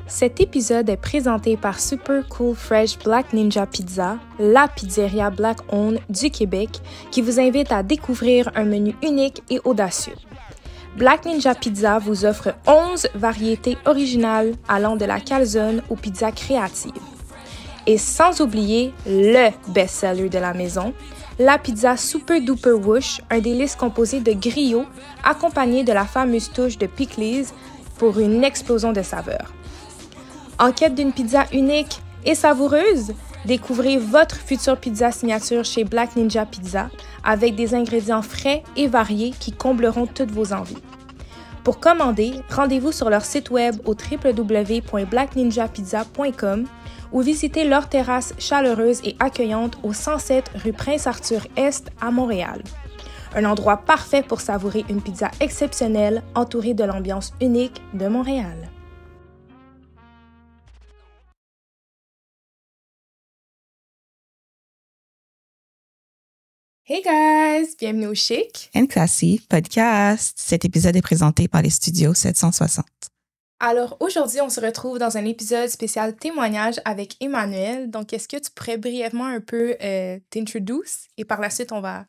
Cet épisode est présenté par Super Cool Fresh Black Ninja Pizza, la pizzeria black-owned du Québec, qui vous invite à découvrir un menu unique et audacieux. Black Ninja Pizza vous offre 11 variétés originales allant de la calzone aux pizzas créatives. Et sans oublier le best-seller de la maison, la pizza Super Duper Whoosh, un délice composé de griots accompagné de la fameuse touche de pickles pour une explosion de saveurs. En quête d'une pizza unique et savoureuse? Découvrez votre future pizza signature chez Black Ninja Pizza avec des ingrédients frais et variés qui combleront toutes vos envies. Pour commander, rendez-vous sur leur site web au www.blackninjapizza.com ou visitez leur terrasse chaleureuse et accueillante au 107 rue Prince-Arthur-Est à Montréal. Un endroit parfait pour savourer une pizza exceptionnelle entourée de l'ambiance unique de Montréal. Hey guys! Bienvenue au Chic and Classy podcast. Cet épisode est présenté par les studios 760. Alors aujourd'hui, on se retrouve dans un épisode spécial témoignage avec Emmanuel. Donc, est-ce que tu pourrais brièvement un peu t'introduire et par la suite, on va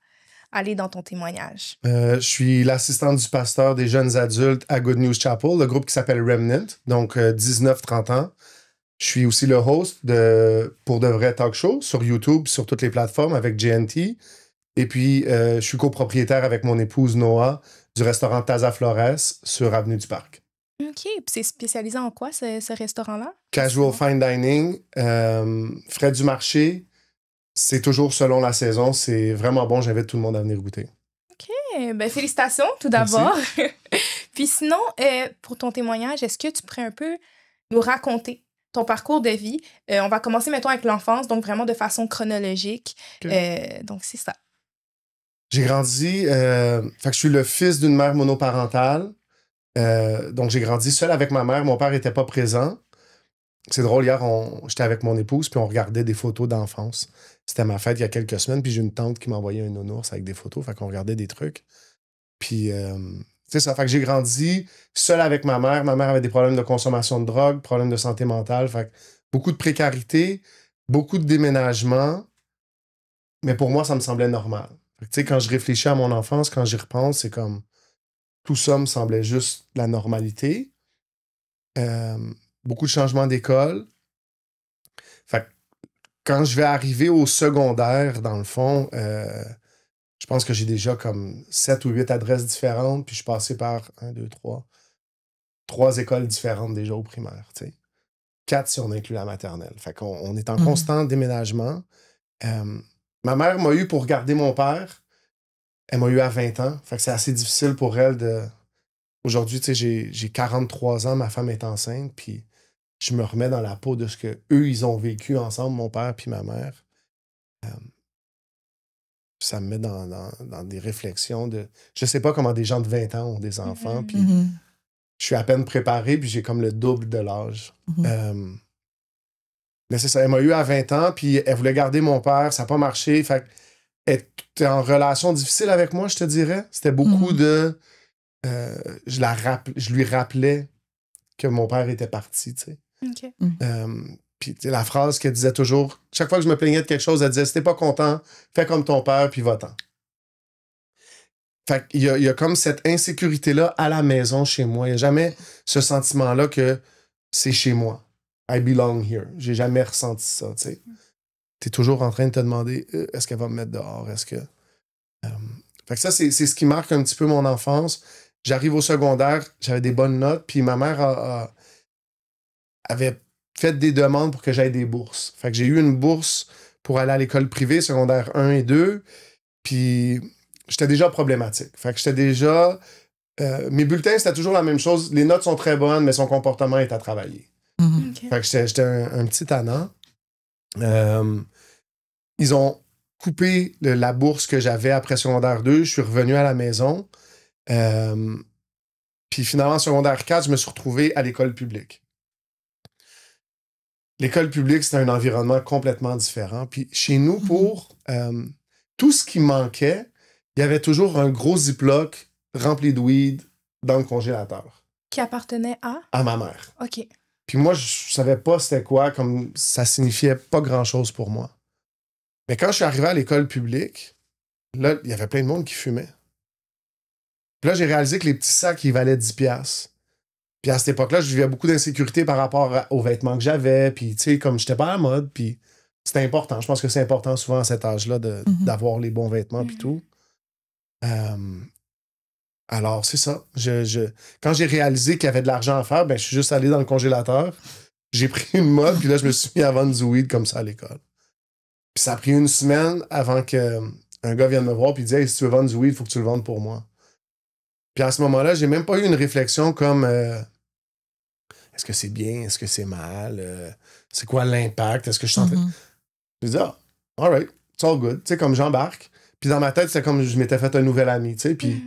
aller dans ton témoignage? Je suis l'assistante du pasteur des jeunes adultes à Good News Chapel, le groupe qui s'appelle Remnant, donc 19-30 ans. Je suis aussi le host de Pour de vrai talk show sur YouTube, sur toutes les plateformes avec GNT. Et puis, je suis copropriétaire avec mon épouse Noah du restaurant Taza Flores sur Avenue du Parc. OK. Puis c'est spécialisé en quoi, ce restaurant-là? Casual fine dining, frais du marché. C'est toujours selon la saison. C'est vraiment bon. J'invite tout le monde à venir goûter. OK. Ben, félicitations, tout d'abord. Puis sinon, pour ton témoignage, est-ce que tu pourrais un peu nous raconter ton parcours de vie? On va commencer, mettons, avec l'enfance, donc vraiment de façon chronologique. Okay. Donc, c'est ça. J'ai grandi... fait que je suis le fils d'une mère monoparentale. Donc, j'ai grandi seul avec ma mère. Mon père n'était pas présent. C'est drôle, hier, j'étais avec mon épouse, puis on regardait des photos d'enfance. C'était ma fête il y a quelques semaines, puis j'ai une tante qui m'a envoyé un nounours avec des photos, fait qu'on regardait des trucs. Puis, c'est ça, fait que j'ai grandi seul avec ma mère. Ma mère avait des problèmes de consommation de drogue, problèmes de santé mentale, fait que beaucoup de précarité, beaucoup de déménagement, mais pour moi, ça me semblait normal. Fait que, tu sais, quand je réfléchis à mon enfance, quand j'y repense, c'est comme... Tout ça me semblait juste la normalité. Beaucoup de changements d'école. Fait que quand je vais arriver au secondaire, dans le fond, je pense que j'ai déjà comme 7 ou 8 adresses différentes, puis je suis passé par 3 écoles différentes déjà au primaire, tu sais. 4 si on inclut la maternelle. Fait qu'on est en constant déménagement. Ma mère m'a eu pour garder mon père. Elle m'a eu à 20 ans. Fait que c'est assez difficile pour elle de... Aujourd'hui, tu sais, j'ai 43 ans, ma femme est enceinte, puis je me remets dans la peau de ce qu'eux, ils ont vécu ensemble, mon père puis ma mère. Ça me met dans des réflexions de... Je sais pas comment des gens de 20 ans ont des enfants, puis je suis à peine préparé, puis j'ai comme le double de l'âge. Mais c'est ça, elle m'a eu à 20 ans, puis elle voulait garder mon père, ça n'a pas marché, fait qu'elle était en relation difficile avec moi, je te dirais. C'était beaucoup de... je lui rappelais que mon père était parti, tu sais. OK. Puis la phrase qu'elle disait toujours, chaque fois que je me plaignais de quelque chose, elle disait « Si t'es pas content, fais comme ton père, puis va-t'en. » Fait qu'il y a comme cette insécurité-là à la maison chez moi. Il n'y a jamais ce sentiment-là que c'est chez moi. I belong here. J'ai jamais ressenti ça, tu sais. T'es toujours en train de te demander est-ce qu'elle va me mettre dehors? Est-ce que... Fait que ça, c'est ce qui marque un petit peu mon enfance. J'arrive au secondaire, j'avais des bonnes notes, puis ma mère avait fait des demandes pour que j'aille des bourses. Fait que j'ai eu une bourse pour aller à l'école privée, secondaire 1 et 2, puis j'étais déjà problématique. Fait que j'étais déjà... mes bulletins, c'était toujours la même chose. Les notes sont très bonnes, mais son comportement est à travailler. Okay. Fait que j'étais un petit tannant. Ils ont coupé la bourse que j'avais après secondaire 2. Je suis revenu à la maison. Puis finalement, en secondaire 4, je me suis retrouvé à l'école publique. L'école publique, c'était un environnement complètement différent. Puis chez nous, pour tout ce qui manquait, il y avait toujours un gros ziploc rempli de weed dans le congélateur. Qui appartenait à? À ma mère. OK. Puis moi, je savais pas c'était quoi, comme ça signifiait pas grand-chose pour moi. Mais quand je suis arrivé à l'école publique, là, il y avait plein de monde qui fumait. Puis là, j'ai réalisé que les petits sacs, ils valaient 10$. Puis à cette époque-là, je vivais beaucoup d'insécurité par rapport aux vêtements que j'avais. Puis, tu sais, comme j'étais pas à la mode, puis c'était important. Je pense que c'est important souvent à cet âge-là d'avoir les bons vêtements, puis tout. Alors, c'est ça. Quand j'ai réalisé qu'il y avait de l'argent à faire, ben, je suis juste allé dans le congélateur. J'ai pris une mode, puis là, je me suis mis à vendre du weed comme ça à l'école. Puis ça a pris une semaine avant qu'un gars vienne me voir, puis il dit « Hey, si tu veux vendre du weed, il faut que tu le vendes pour moi. » Puis à ce moment-là, j'ai même pas eu une réflexion comme est-ce que c'est bien, est-ce que c'est mal, c'est quoi l'impact, est-ce que je suis en train... J'ai dit « Ah, all right, it's all good. » Tu sais, comme j'embarque. Puis dans ma tête, c'était comme je m'étais fait un nouvel ami, tu sais. Puis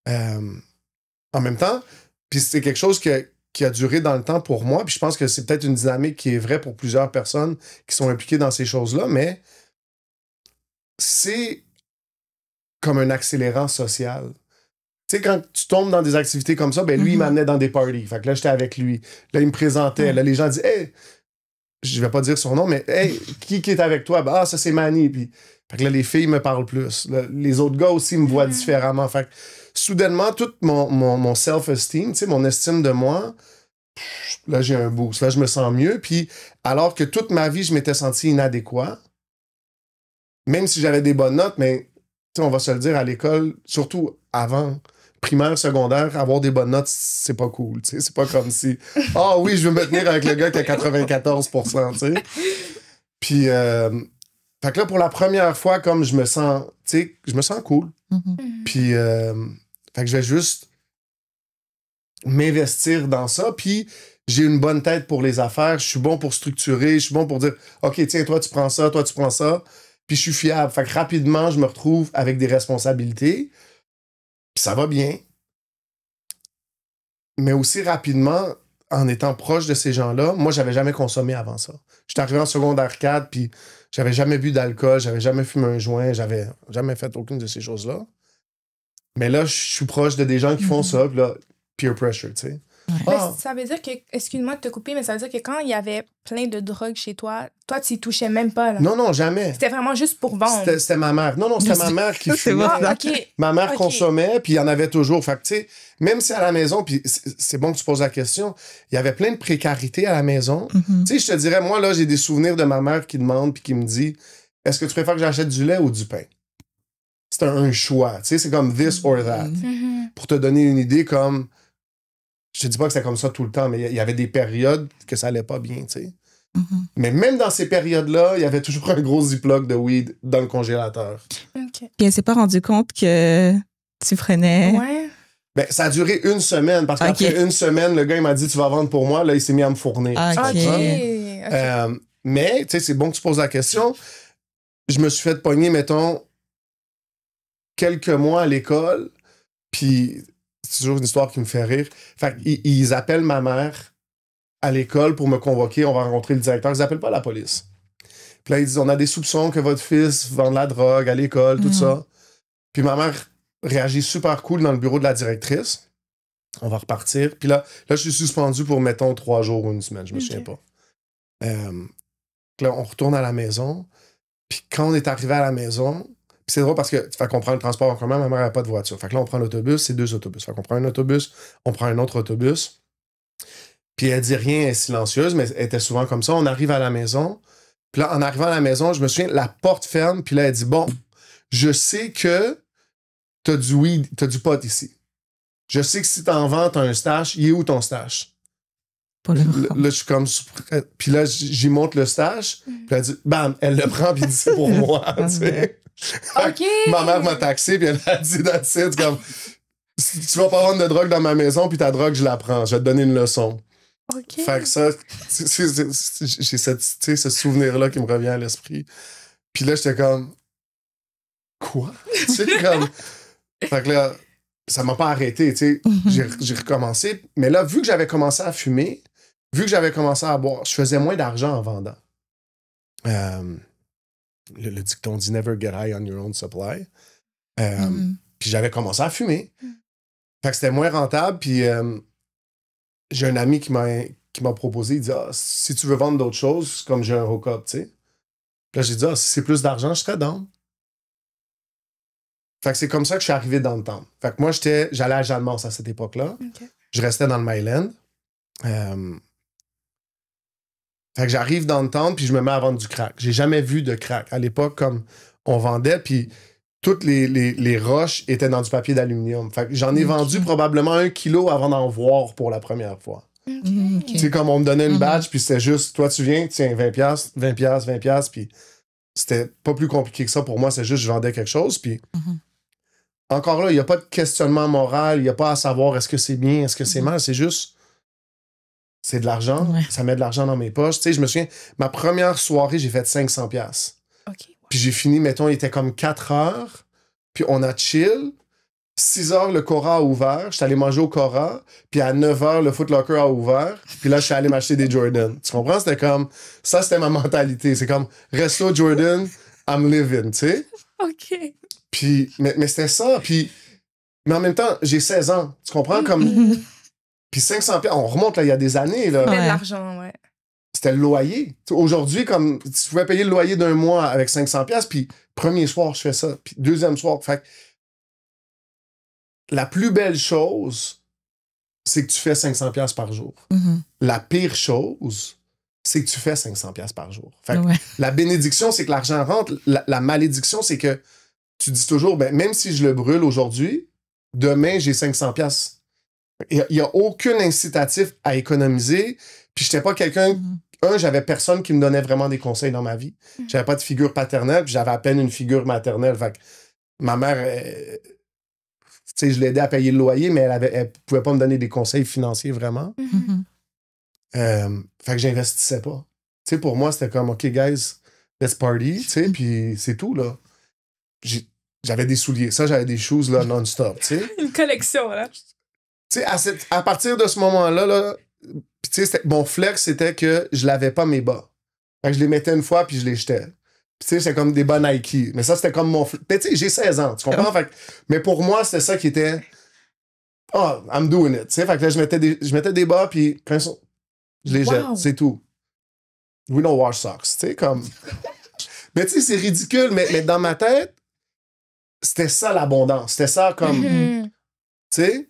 en même temps, puis c'est quelque chose qui a duré dans le temps pour moi. Puis je pense que c'est peut-être une dynamique qui est vraie pour plusieurs personnes qui sont impliquées dans ces choses-là, mais c'est comme un accélérant social. Tu sais, quand tu tombes dans des activités comme ça, ben lui, il m'amenait dans des parties. Fait que là, j'étais avec lui. Là, il me présentait. Là, les gens disaient « Hey! » Je vais pas dire son nom, mais « Hey! Qui est avec toi? » Ben, « Ah, ça, c'est Manny. » Puis, fait que là, les filles me parlent plus. Là, les autres gars aussi me voient différemment. Fait que soudainement, tout mon self-esteem, tu sais, mon estime de moi, là, j'ai un boost. Là, je me sens mieux. Puis, alors que toute ma vie, je m'étais senti inadéquat, même si j'avais des bonnes notes, mais, tu sais, on va se le dire, à l'école, surtout avant... primaire, secondaire, avoir des bonnes notes, c'est pas cool. Tu sais, c'est pas comme si « Ah oui, je veux me tenir avec le gars qui a 94%. » Tu sais. Puis, fait que là, pour la première fois, comme je me sens, tu sais, je me sens cool. Puis, fait que je vais juste m'investir dans ça. Puis, j'ai une bonne tête pour les affaires. Je suis bon pour structurer. Je suis bon pour dire « OK, tiens, toi, tu prends ça, toi, tu prends ça. » Puis, je suis fiable. Fait que rapidement, je me retrouve avec des responsabilités. Puis ça va bien. Mais aussi rapidement, en étant proche de ces gens-là, moi, j'avais jamais consommé avant ça. J'étais arrivé en secondaire 4, puis j'avais jamais bu d'alcool, j'avais jamais fumé un joint, j'avais jamais fait aucune de ces choses-là. Mais là, je suis proche de des gens qui font ça, puis là, peer pressure, tu sais. Ouais. Ça veut dire que, excuse-moi de te couper, mais ça veut dire que quand il y avait plein de drogues chez toi, toi, tu y touchais même pas, là. Non, jamais. C'était vraiment juste pour vendre. C'était ma mère. Non, c'était ma mère qui fumait. Ma mère consommait, puis il y en avait toujours. Fait que, tu sais, même si à la maison, puis c'est bon que tu poses la question, il y avait plein de précarité à la maison. Tu sais, je te dirais, moi, là, j'ai des souvenirs de ma mère qui demande, puis qui me dit, est-ce que tu préfères que j'achète du lait ou du pain? C'est un choix. Tu sais, c'est comme this or that. Pour te donner une idée, comme... Je te dis pas que c'était comme ça tout le temps, mais il y avait des périodes que ça allait pas bien, tu sais. Mais même dans ces périodes-là, il y avait toujours un gros ziploc de weed dans le congélateur. Puis elle s'est pas rendue compte que tu prenais... Ouais. Ben, ça a duré une semaine, parce qu'après une semaine, le gars, il m'a dit « Tu vas vendre pour moi », là, il s'est mis à me fournir. Mais, tu sais, c'est bon que tu poses la question. Je me suis fait pogner, mettons, quelques mois à l'école, puis... C'est toujours une histoire qui me fait rire. Fait qu'ils appellent ma mère à l'école pour me convoquer. On va rencontrer le directeur. Ils appellent pas la police. Puis là, ils disent, on a des soupçons que votre fils vend de la drogue à l'école, tout ça. Puis ma mère réagit super cool dans le bureau de la directrice. On va repartir. Puis là, je suis suspendu pour, mettons, 3 jours ou une semaine. Je me souviens pas. Là, on retourne à la maison. Puis quand on est arrivé à la maison... Puis c'est drôle parce que, fait qu'on prend le transport en commun, ma mère n'a pas de voiture. Fait que là, on prend l'autobus, c'est 2 autobus. Fait qu'on prend un autobus, on prend un autre autobus. Puis elle dit rien, elle est silencieuse, mais elle était souvent comme ça. On arrive à la maison. Puis là, en arrivant à la maison, je me souviens, la porte ferme, puis là, elle dit, bon, je sais que t'as du weed, t'as du pot ici. Je sais que si t'en vends, t'as un stash. Il est où ton stash? Là, je suis comme... Puis là, j'y montre le stash. Puis elle dit, bam, elle le prend, puis elle dit, c'est pour moi, tu sais. Ma mère m'a taxé, puis elle a dit c'est comme tu vas pas vendre de drogue dans ma maison, puis ta drogue, je la prends. Je vais te donner une leçon. Fait que ça, j'ai ce souvenir-là qui me revient à l'esprit. Puis là, j'étais comme quoi? Tu sais, comme. Fait que là, ça m'a pas arrêté, tu sais. J'ai recommencé. Mais là, vu que j'avais commencé à fumer, vu que j'avais commencé à boire, je faisais moins d'argent en vendant. Le dicton dit « Never get high on your own supply ». Puis j'avais commencé à fumer. Fait que c'était moins rentable. Puis j'ai un ami qui qui m'a proposé, il dit, ah, si tu veux vendre d'autres choses, comme j'ai un hook-up, tu sais. Puis là, j'ai dit, ah, si c'est plus d'argent, je serais down. Fait que c'est comme ça que je suis arrivé dans le temps. Fait que moi, j'allais à Jeanne-Mance à cette époque-là. OK. Je restais dans le Myland. Fait que j'arrive dans le temps, puis je me mets à vendre du crack. J'ai jamais vu de crack. À l'époque, comme on vendait, puis toutes les roches étaient dans du papier d'aluminium. Fait que j'en ai vendu probablement 1 kilo avant d'en voir pour la première fois. OK. Tu sais, comme on me donnait une badge, puis c'était juste, toi, tu viens, tiens, 20$, 20$, 20$, puis c'était pas plus compliqué que ça pour moi, c'est juste, je vendais quelque chose, puis encore là, il n'y a pas de questionnement moral, il n'y a pas à savoir est-ce que c'est bien, est-ce que c'est mal, c'est juste, c'est de l'argent, ça met de l'argent dans mes poches. Tu sais, je me souviens, ma première soirée, j'ai fait 500$. OK. Puis j'ai fini, mettons, il était comme 4 heures, puis on a chill. 6 heures, le Cora a ouvert. J'étais allé manger au Cora. Puis à 9 heures, le Foot Locker a ouvert. Puis là, je suis allé m'acheter des Jordan. Tu comprends? C'était comme... Ça, c'était ma mentalité. C'est comme, resto Jordan, I'm living, tu sais? OK. Puis... Mais c'était ça. Puis... Mais en même temps, j'ai 16 ans. Tu comprends? Comme... Puis 500$, on remonte, là, il y a des années, là. C'était de l'argent, ouais. C'était le loyer. T'sais, aujourd'hui, comme... Tu pouvais payer le loyer d'un mois avec 500$, puis premier soir, je fais ça. Puis deuxième soir, fait que la plus belle chose, c'est que tu fais 500$ par jour. La pire chose, c'est que tu fais 500$ par jour. Fait que la bénédiction, c'est que l'argent rentre. La malédiction, c'est que tu dis toujours, ben, même si je le brûle aujourd'hui, demain, j'ai 500$. Il n'y a aucun incitatif à économiser. Puis, je n'étais pas quelqu'un... j'avais personne qui me donnait vraiment des conseils dans ma vie. J'avais pas de figure paternelle, puis j'avais à peine une figure maternelle. Fait que ma mère... Tu sais, je l'aidais à payer le loyer, mais elle pouvait pas me donner des conseils financiers vraiment. Fait que j'investissais pas. Tu sais, pour moi, c'était comme, OK, guys, let's party, tu sais, puis c'est tout, là. J'avais des souliers. Ça, j'avais des shoes, là, non-stop, tu sais. Une collection, là. Tu sais, à partir de ce moment-là, là, puis tu sais, mon flex, c'était que je lavais pas mes bas. Fait que je les mettais une fois, puis je les jetais. Tu sais, c'est comme des bas Nike. Mais ça, c'était comme mon... Mais tu sais, j'ai 16 ans, tu comprends? Fait que... Mais pour moi, c'était ça qui était... Oh, I'm doing it. Tu sais, fait que là, je mettais des bas, puis quand je les jette. C'est tout. We don't wash socks. Tu sais, comme... Mais tu sais, c'est ridicule, mais dans ma tête, c'était ça l'abondance. C'était ça comme... Tu sais?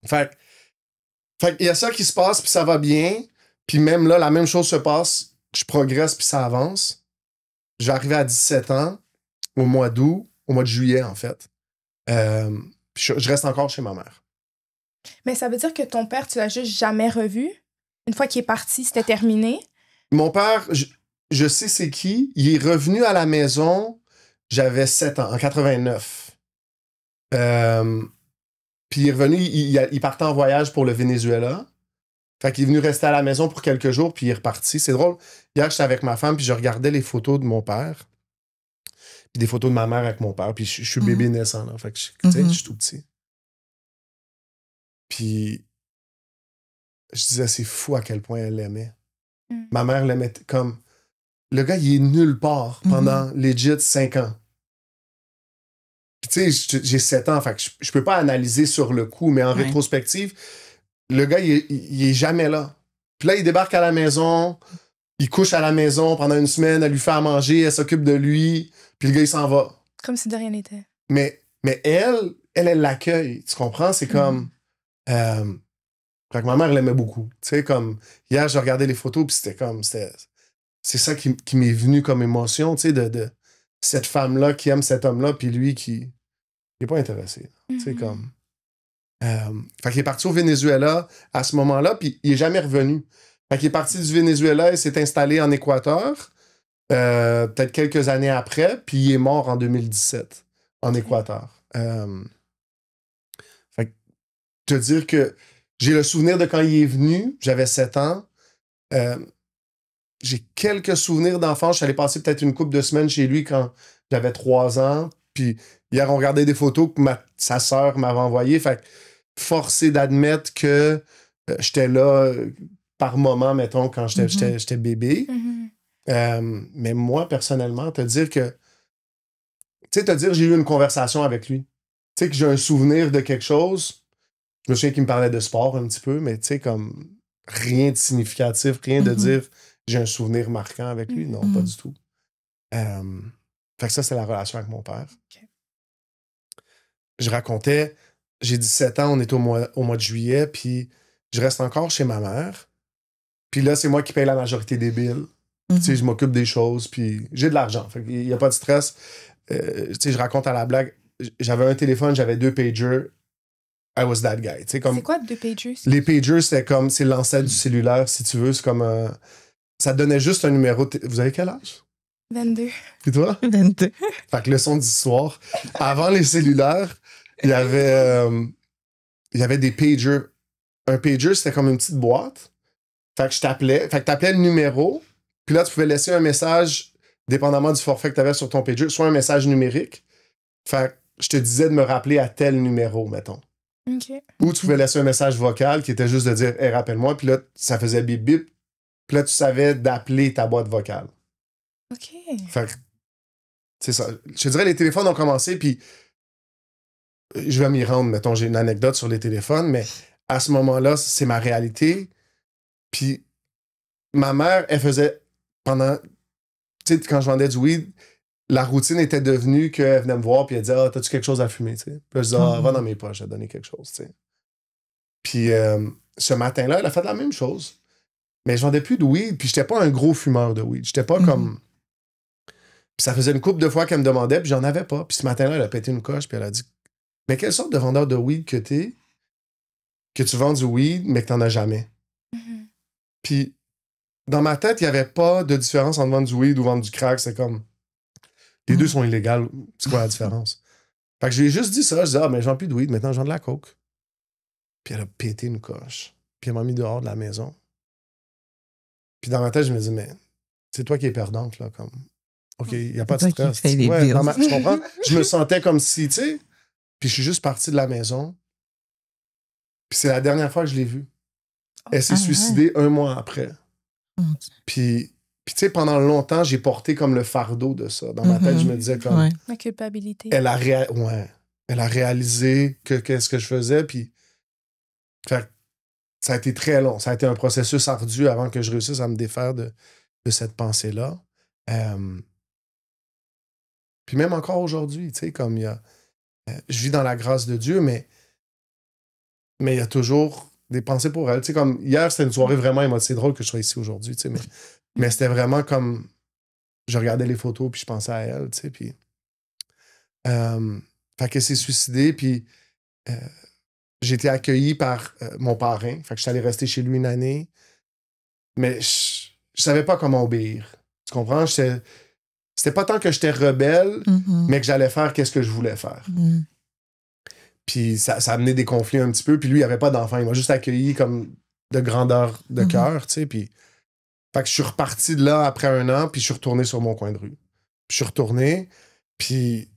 Fait qu'il y a ça qui se passe, puis ça va bien. Puis même là, la même chose se passe. Je progresse, puis ça avance. Je vais arriver à 17 ans, au mois d'août, au mois de juillet, en fait. Je reste encore chez ma mère. Mais ça veut dire que ton père, tu l'as juste jamais revu? Une fois qu'il est parti, c'était terminé? Mon père, je sais c'est qui. Il est revenu à la maison, j'avais 7 ans, en 89. Puis il est revenu, il partait en voyage pour le Venezuela. Fait qu'il est venu rester à la maison pour quelques jours, puis il est reparti. C'est drôle. Hier, j'étais avec ma femme, puis je regardais les photos de mon père. Puis des photos de ma mère avec mon père. Puis je suis bébé naissant, là. Fait que, tu sais, je suis tout petit. Puis je disais, c'est fou à quel point elle l'aimait. Ma mère l'aimait comme... Le gars, il est nulle part pendant legit 5 ans. Puis tu sais, j'ai 7 ans, fait que je peux pas analyser sur le coup, mais en rétrospective... Le gars, il est jamais là. Puis là, il débarque à la maison, il couche à la maison pendant une semaine, elle lui fait à manger, elle s'occupe de lui, puis le gars, il s'en va. Comme si de rien n'était. Mais elle l'accueille, tu comprends? C'est comme... Fait que ma mère l'aimait beaucoup. Tu sais, comme... Hier, j'ai regardé les photos, puis c'était comme... C'est ça qui m'est venu comme émotion, tu sais, de cette femme-là qui aime cet homme-là, puis lui qui est pas intéressé. Tu sais, comme... Fait qu'il est parti au Venezuela à ce moment-là, puis il est jamais revenu. Fait qu'il est parti du Venezuela et s'est installé en Équateur, peut-être quelques années après, puis il est mort en 2017 en Équateur. Fait que te dire que j'ai le souvenir de quand il est venu, j'avais 7 ans. J'ai quelques souvenirs d'enfance. Je suis allé passer peut-être une couple de semaines chez lui quand j'avais 3 ans. Puis hier, on regardait des photos que sa sœur m'avait envoyées. Fait que forcé d'admettre que j'étais là par moment, mettons, quand j'étais bébé. Mais moi, personnellement, te dire que... Tu sais, j'ai eu une conversation avec lui. Tu sais, que j'ai un souvenir de quelque chose. Je me souviens qu'il me parlait de sport un petit peu, mais tu sais, comme... rien de significatif, rien de dire j'ai un souvenir marquant avec lui. Non, pas du tout. Fait que ça, c'est la relation avec mon père. Okay. Je racontais, j'ai 17 ans, on est au mois de juillet, puis je reste encore chez ma mère. Puis là, c'est moi qui paye la majorité des bills. Tu sais, je m'occupe des choses, puis j'ai de l'argent. Fait qu'il n'y a pas de stress. Tu sais, je raconte à la blague, j'avais un téléphone, j'avais 2 pagers. I was that guy. Tu sais, comme... C'est quoi 2 pagers? Les pagers, c'est l'ancêtre du cellulaire, si tu veux. C'est comme ça te donnait juste un numéro. Vous avez quel âge? 22. Et toi? 22. Fait que leçon d'histoire. Avant les cellulaires, il y avait des pagers. Un pager, c'était comme une petite boîte. Fait que je t'appelais. Fait que t'appelais le numéro. Puis là, tu pouvais laisser un message, dépendamment du forfait que tu avais sur ton pager, soit un message numérique. Fait que je te disais de me rappeler à tel numéro, mettons. OK. Ou tu pouvais laisser un message vocal qui était juste de dire hey, rappelle-moi. Puis là, ça faisait bip bip. Puis là, tu savais d'appeler ta boîte vocale. OK. Fait que, c'est ça. Je te dirais, les téléphones ont commencé, puis je vais m'y rendre, mettons, j'ai une anecdote sur les téléphones, mais à ce moment-là, c'est ma réalité. Puis ma mère, elle faisait pendant... Tu sais, quand je vendais du weed, la routine était devenue qu'elle venait me voir, puis elle disait « Ah, t'as-tu quelque chose à fumer? » tu sais. Puis je disais « Ah, va dans mes poches, je vais te donner quelque chose. » tu sais. Puis ce matin-là, elle a fait la même chose. Mais je vendais plus de weed, puis j'étais pas un gros fumeur de weed. J'étais pas comme... Puis ça faisait une couple de fois qu'elle me demandait, puis j'en avais pas. Puis ce matin-là, elle a pété une coche, puis elle a dit « Mais quelle sorte de vendeur de weed que t'es, que tu vends du weed, mais que t'en as jamais? » Puis dans ma tête, il n'y avait pas de différence entre vendre du weed ou vendre du crack. C'est comme... Les deux sont illégaux. C'est quoi la différence? Fait que je lui ai juste dit ça. Je disais « Ah, mais je vends plus de weed, maintenant je vends de la coke. » Puis elle a pété une coche. Puis elle m'a mis dehors de la maison. Puis dans ma tête, je me dis « Mais c'est toi qui es perdante, là, comme... » OK, il n'y a pas de stress. Ouais, tu comprends? Je me sentais comme si, tu sais... Puis je suis juste parti de la maison. Puis c'est la dernière fois que je l'ai vue. Elle s'est suicidée 1 mois après. Puis tu sais, pendant longtemps, j'ai porté comme le fardeau de ça. Dans ma tête, je me disais comme... Ouais. La culpabilité. Elle a réalisé qu'est-ce que je faisais, puis... Fait, ça a été très long. Ça a été un processus ardu avant que je réussisse à me défaire de cette pensée-là. Puis même encore aujourd'hui, tu sais, comme il y a... je vis dans la grâce de Dieu, mais il y a toujours des pensées pour elle. Tu sais, comme hier, c'était une soirée vraiment émotive. C'est drôle que je sois ici aujourd'hui, tu sais, mais c'était vraiment comme... Je regardais les photos, puis je pensais à elle, tu sais, puis... fait qu'elle s'est suicidée, puis j'ai été accueilli par mon parrain. Fait que je suis allé rester chez lui 1 année. Mais je savais pas comment obéir. Tu comprends? C'était pas tant que j'étais rebelle, mais que j'allais faire qu'est-ce que je voulais faire. Puis ça a amené des conflits un petit peu. Puis lui, il avait pas d'enfant. Il m'a juste accueilli comme de grandeur de cœur, tu sais. Puis... Fait que je suis reparti de là après 1 an, puis je suis retourné sur mon coin de rue. Puis je suis retourné, puis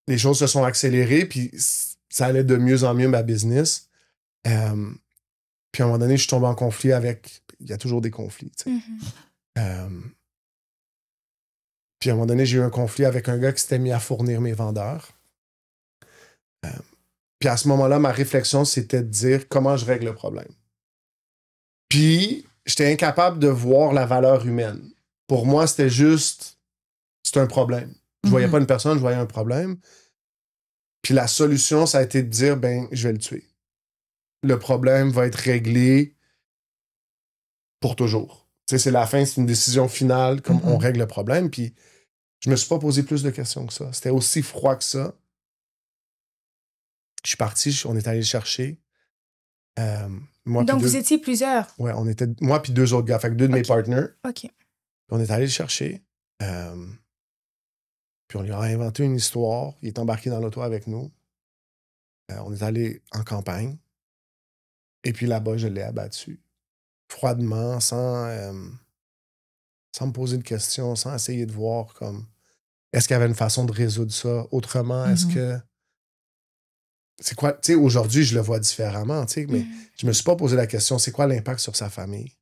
les choses se sont accélérées, puis ça allait de mieux en mieux, ma business. Puis à un moment donné, je suis tombé en conflit avec... Il y a toujours des conflits, tu sais. Puis à un moment donné, j'ai eu un conflit avec un gars qui s'était mis à fournir mes vendeurs. Puis à ce moment-là, ma réflexion, c'était de dire comment je règle le problème. Puis j'étais incapable de voir la valeur humaine. Pour moi, c'était juste... C'est un problème. Je voyais pas une personne, je voyais un problème. Puis la solution, ça a été de dire, ben, je vais le tuer. Le problème va être réglé pour toujours. Tu sais, c'est la fin, c'est une décision finale, comme on règle le problème. Puis je me suis pas posé plus de questions que ça. C'était aussi froid que ça. Je suis parti, on est allé le chercher. Donc vous étiez plusieurs? Ouais, on était... Moi puis 2 autres gars, fait que 2 de mes partners. OK. On est allé le chercher. Puis on lui a inventé une histoire. Il est embarqué dans l'auto avec nous. On est allé en campagne. Et puis là-bas, je l'ai abattu. Froidement, sans me poser de questions, sans essayer de voir comme... Est-ce qu'il y avait une façon de résoudre ça autrement? Est-ce que... C'est quoi... Tu sais, aujourd'hui, je le vois différemment, tu sais, mais je me suis pas posé la question, c'est quoi l'impact sur sa famille?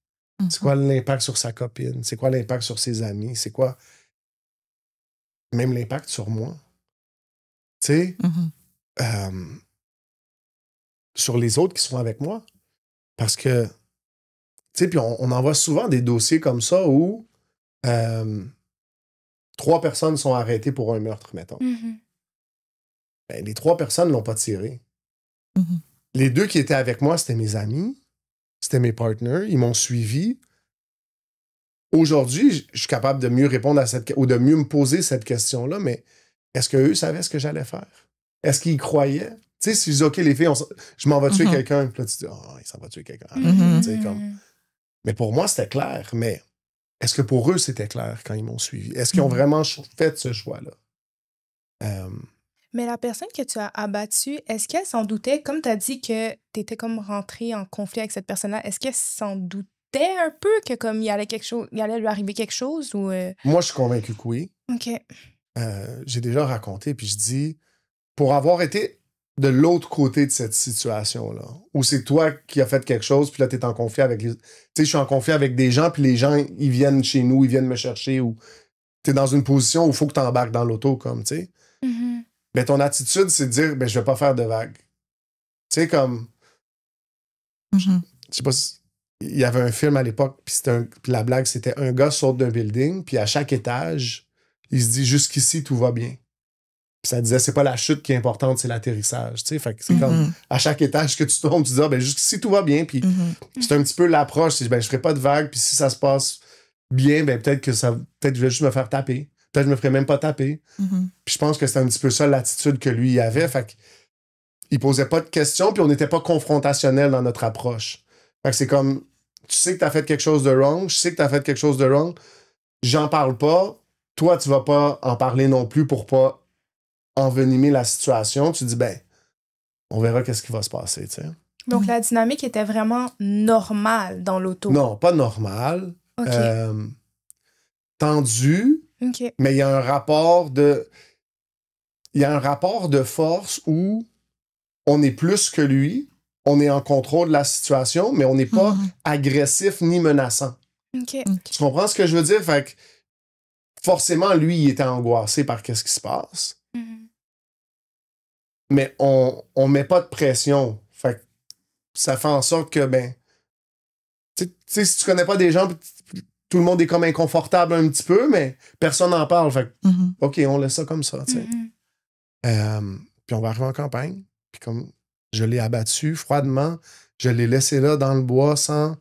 C'est quoi l'impact sur sa copine? C'est quoi l'impact sur ses amis? C'est quoi... Même l'impact sur moi. Tu sais? Sur les autres qui sont avec moi. Parce que sais, puis on en voit souvent des dossiers comme ça où 3 personnes sont arrêtées pour un meurtre, mettons. Ben, les 3 personnes ne l'ont pas tiré. Les 2 qui étaient avec moi, c'était mes amis, c'était mes partners, ils m'ont suivi. Aujourd'hui, je suis capable de mieux répondre à ou de mieux me poser cette question-là, mais est-ce qu'eux savaient ce que j'allais faire? Est-ce qu'ils y croyaient? Tu sais, si je dis, OK, les filles, je m'en vais tuer quelqu'un, puis là, tu dis, il s'en va tuer quelqu'un. Tu sais, comme... Mais pour moi, c'était clair, mais est-ce que pour eux, c'était clair quand ils m'ont suivi? Est-ce qu'ils ont vraiment fait ce choix-là? Mais la personne que tu as abattue, est-ce qu'elle s'en doutait? Comme tu as dit que tu étais comme rentré en conflit avec cette personne-là, est-ce qu'elle s'en doutait un peu que comme il allait lui arriver quelque chose? Ou Moi, je suis convaincu que oui. OK. J'ai déjà raconté, puis je dis, pour avoir été de l'autre côté de cette situation-là, où c'est toi qui as fait quelque chose, puis là, t'es en conflit avec les... Tu sais, je suis en conflit avec des gens, puis les gens, ils viennent chez nous, ils viennent me chercher, ou t'es dans une position où il faut que t'embarques dans l'auto, comme, tu sais. Ben, ton attitude, c'est de dire, ben, je vais pas faire de vagues. Tu sais, comme... Je sais pas si... Il y avait un film à l'époque, puis la blague, c'était un gars saute d'un building, puis à chaque étage, il se dit, jusqu'ici, tout va bien. Puis ça disait, c'est pas la chute qui est importante, c'est l'atterrissage. Tu sais, fait que c'est comme, à chaque étage que tu tombes, tu dis, ben, jusqu'ici, tout va bien. Puis c'est un petit peu l'approche, c'est, ben, je ferai pas de vagues, puis si ça se passe bien, ben, peut-être que je vais juste me faire taper. Peut-être que je me ferai même pas taper. Puis je pense que c'était un petit peu ça l'attitude que lui avait. Fait qu'il posait pas de questions, puis on n'était pas confrontationnel dans notre approche. Fait que c'est comme, tu sais que t'as fait quelque chose de wrong, je sais que t'as fait quelque chose de wrong, j'en parle pas, toi, tu vas pas en parler non plus pour pas envenimer la situation. Tu dis, ben, on verra qu'est-ce qui va se passer, tu sais. Donc, la dynamique était vraiment normale dans l'auto? Non, pas normale. OK. Tendue, OK. mais il y a un rapport de... Il y a un rapport de force où on est plus que lui, on est en contrôle de la situation, mais on n'est pas agressif ni menaçant. OK. Tu comprends ce que je veux dire? Fait que forcément, lui, il était angoissé par qu'est-ce qui se passe. Mais on met pas de pression. Fait que ça fait en sorte que, ben, tu sais, si tu connais pas des gens, tout le monde est comme inconfortable un petit peu, mais personne n'en parle. Fait que, OK, on laisse ça comme ça, tu sais. Puis on va arriver en campagne, puis comme je l'ai abattu froidement, je l'ai laissé là dans le bois sans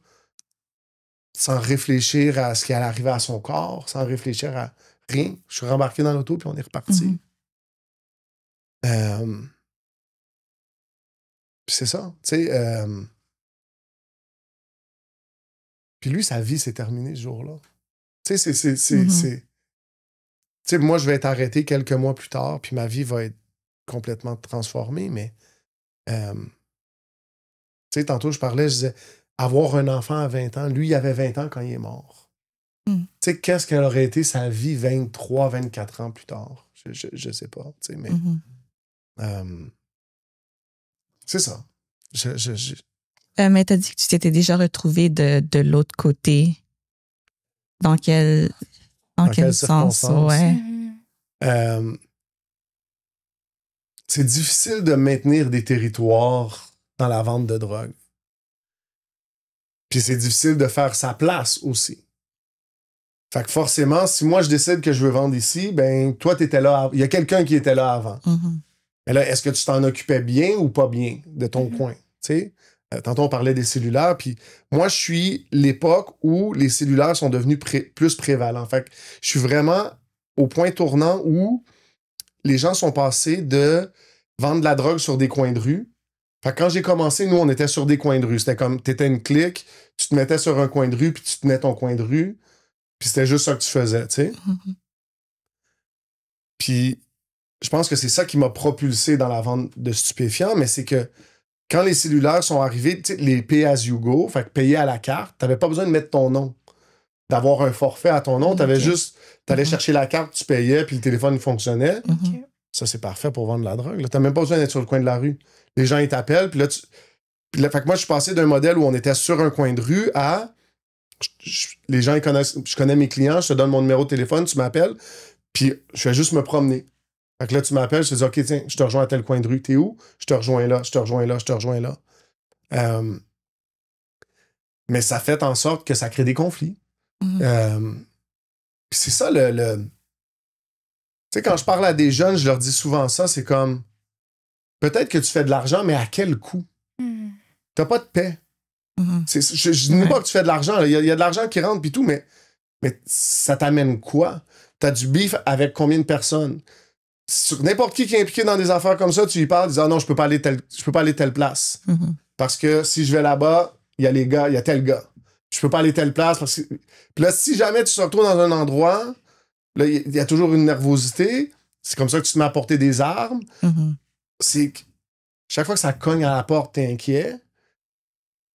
réfléchir à ce qui allait arriver à son corps, sans réfléchir à rien. Je suis rembarqué dans l'auto, puis on est reparti. Puis c'est ça, tu sais. Puis lui, sa vie s'est terminée ce jour-là. Tu sais, tu sais, moi, je vais être arrêté quelques mois plus tard, puis ma vie va être complètement transformée, mais... tu sais, tantôt, je disais, avoir un enfant à 20 ans, lui, il avait 20 ans quand il est mort. Tu sais, qu'est-ce qu'elle aurait été sa vie 23, 24 ans plus tard? Je sais pas, tu sais, mais... c'est ça. Mais t'as dit que tu t'étais déjà retrouvé de l'autre côté. Dans quel sens? Ouais. C'est difficile de maintenir des territoires dans la vente de drogue. Puis c'est difficile de faire sa place aussi. Fait que forcément, si moi je décide que je veux vendre ici, ben toi t'étais là. Il y a quelqu'un qui était là avant. Mais là, est-ce que tu t'en occupais bien ou pas bien de ton coin? Tu sais? Tantôt, on parlait des cellulaires, puis moi, je suis l'époque où les cellulaires sont devenus plus prévalents. Fait que je suis vraiment au point tournant où les gens sont passés de vendre de la drogue sur des coins de rue. Fait que quand j'ai commencé, nous, on était sur des coins de rue. C'était comme, t'étais une clique, tu te mettais sur un coin de rue, puis tu tenais ton coin de rue, puis c'était juste ça que tu faisais, tu sais. Puis je pense que c'est ça qui m'a propulsé dans la vente de stupéfiants, mais c'est que quand les cellulaires sont arrivés, les pay as you go, fait que payer à la carte, t'avais pas besoin de mettre ton nom, d'avoir un forfait à ton nom, t'avais juste, t'allais chercher la carte, tu payais, puis le téléphone fonctionnait. Ça, c'est parfait pour vendre de la drogue. T'as même pas besoin d'être sur le coin de la rue. Les gens, ils t'appellent, puis là, fait que moi, je suis passé d'un modèle où on était sur un coin de rue à... les gens, ils connaissent... Je connais mes clients, je te donne mon numéro de téléphone, tu m'appelles, puis je vais juste me promener. Fait que là, tu m'appelles, je te dis, OK, tiens, je te rejoins à tel coin de rue. T'es où? Je te rejoins là, je te rejoins là, je te rejoins là. Mais ça fait en sorte que ça crée des conflits. Puis c'est ça tu sais, quand je parle à des jeunes, je leur dis souvent ça, c'est comme, peut-être que tu fais de l'argent, mais à quel coût? T'as pas de paix. Je ne dis pas que tu fais de l'argent. Il y a de l'argent qui rentre puis tout, mais ça t'amène quoi? T'as du beef avec combien de personnes? Sur n'importe qui est impliqué dans des affaires comme ça, tu lui parles, tu dis « Ah non, je peux pas aller telle place. Parce que si je vais là-bas, il y a les gars, il y a tel gars. Je peux pas aller telle place parce que... » Puis là, si jamais tu te retrouves dans un endroit, là, il y a toujours une nervosité. C'est comme ça que tu te mets à porter des armes. C'est que chaque fois que ça cogne à la porte, t'es inquiet.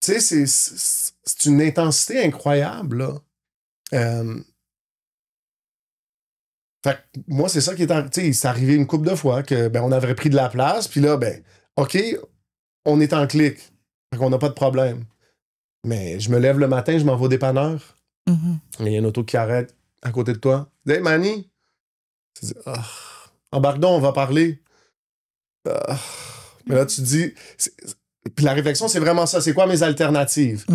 Tu sais, c'est une intensité incroyable, là. Fait que moi, c'est ça qui est arrivé. Tu sais, c'est arrivé une couple de fois que, on avait pris de la place, puis là, OK, on est en clic. Fait qu'on n'a pas de problème. Mais je me lève le matin, je m'en vais au dépanneur. Il y a une auto qui arrête à côté de toi. Hey, Manny! Tu dis, embarque donc, on va parler. Mais là, tu te dis... Puis la réflexion, c'est vraiment ça. C'est quoi mes alternatives?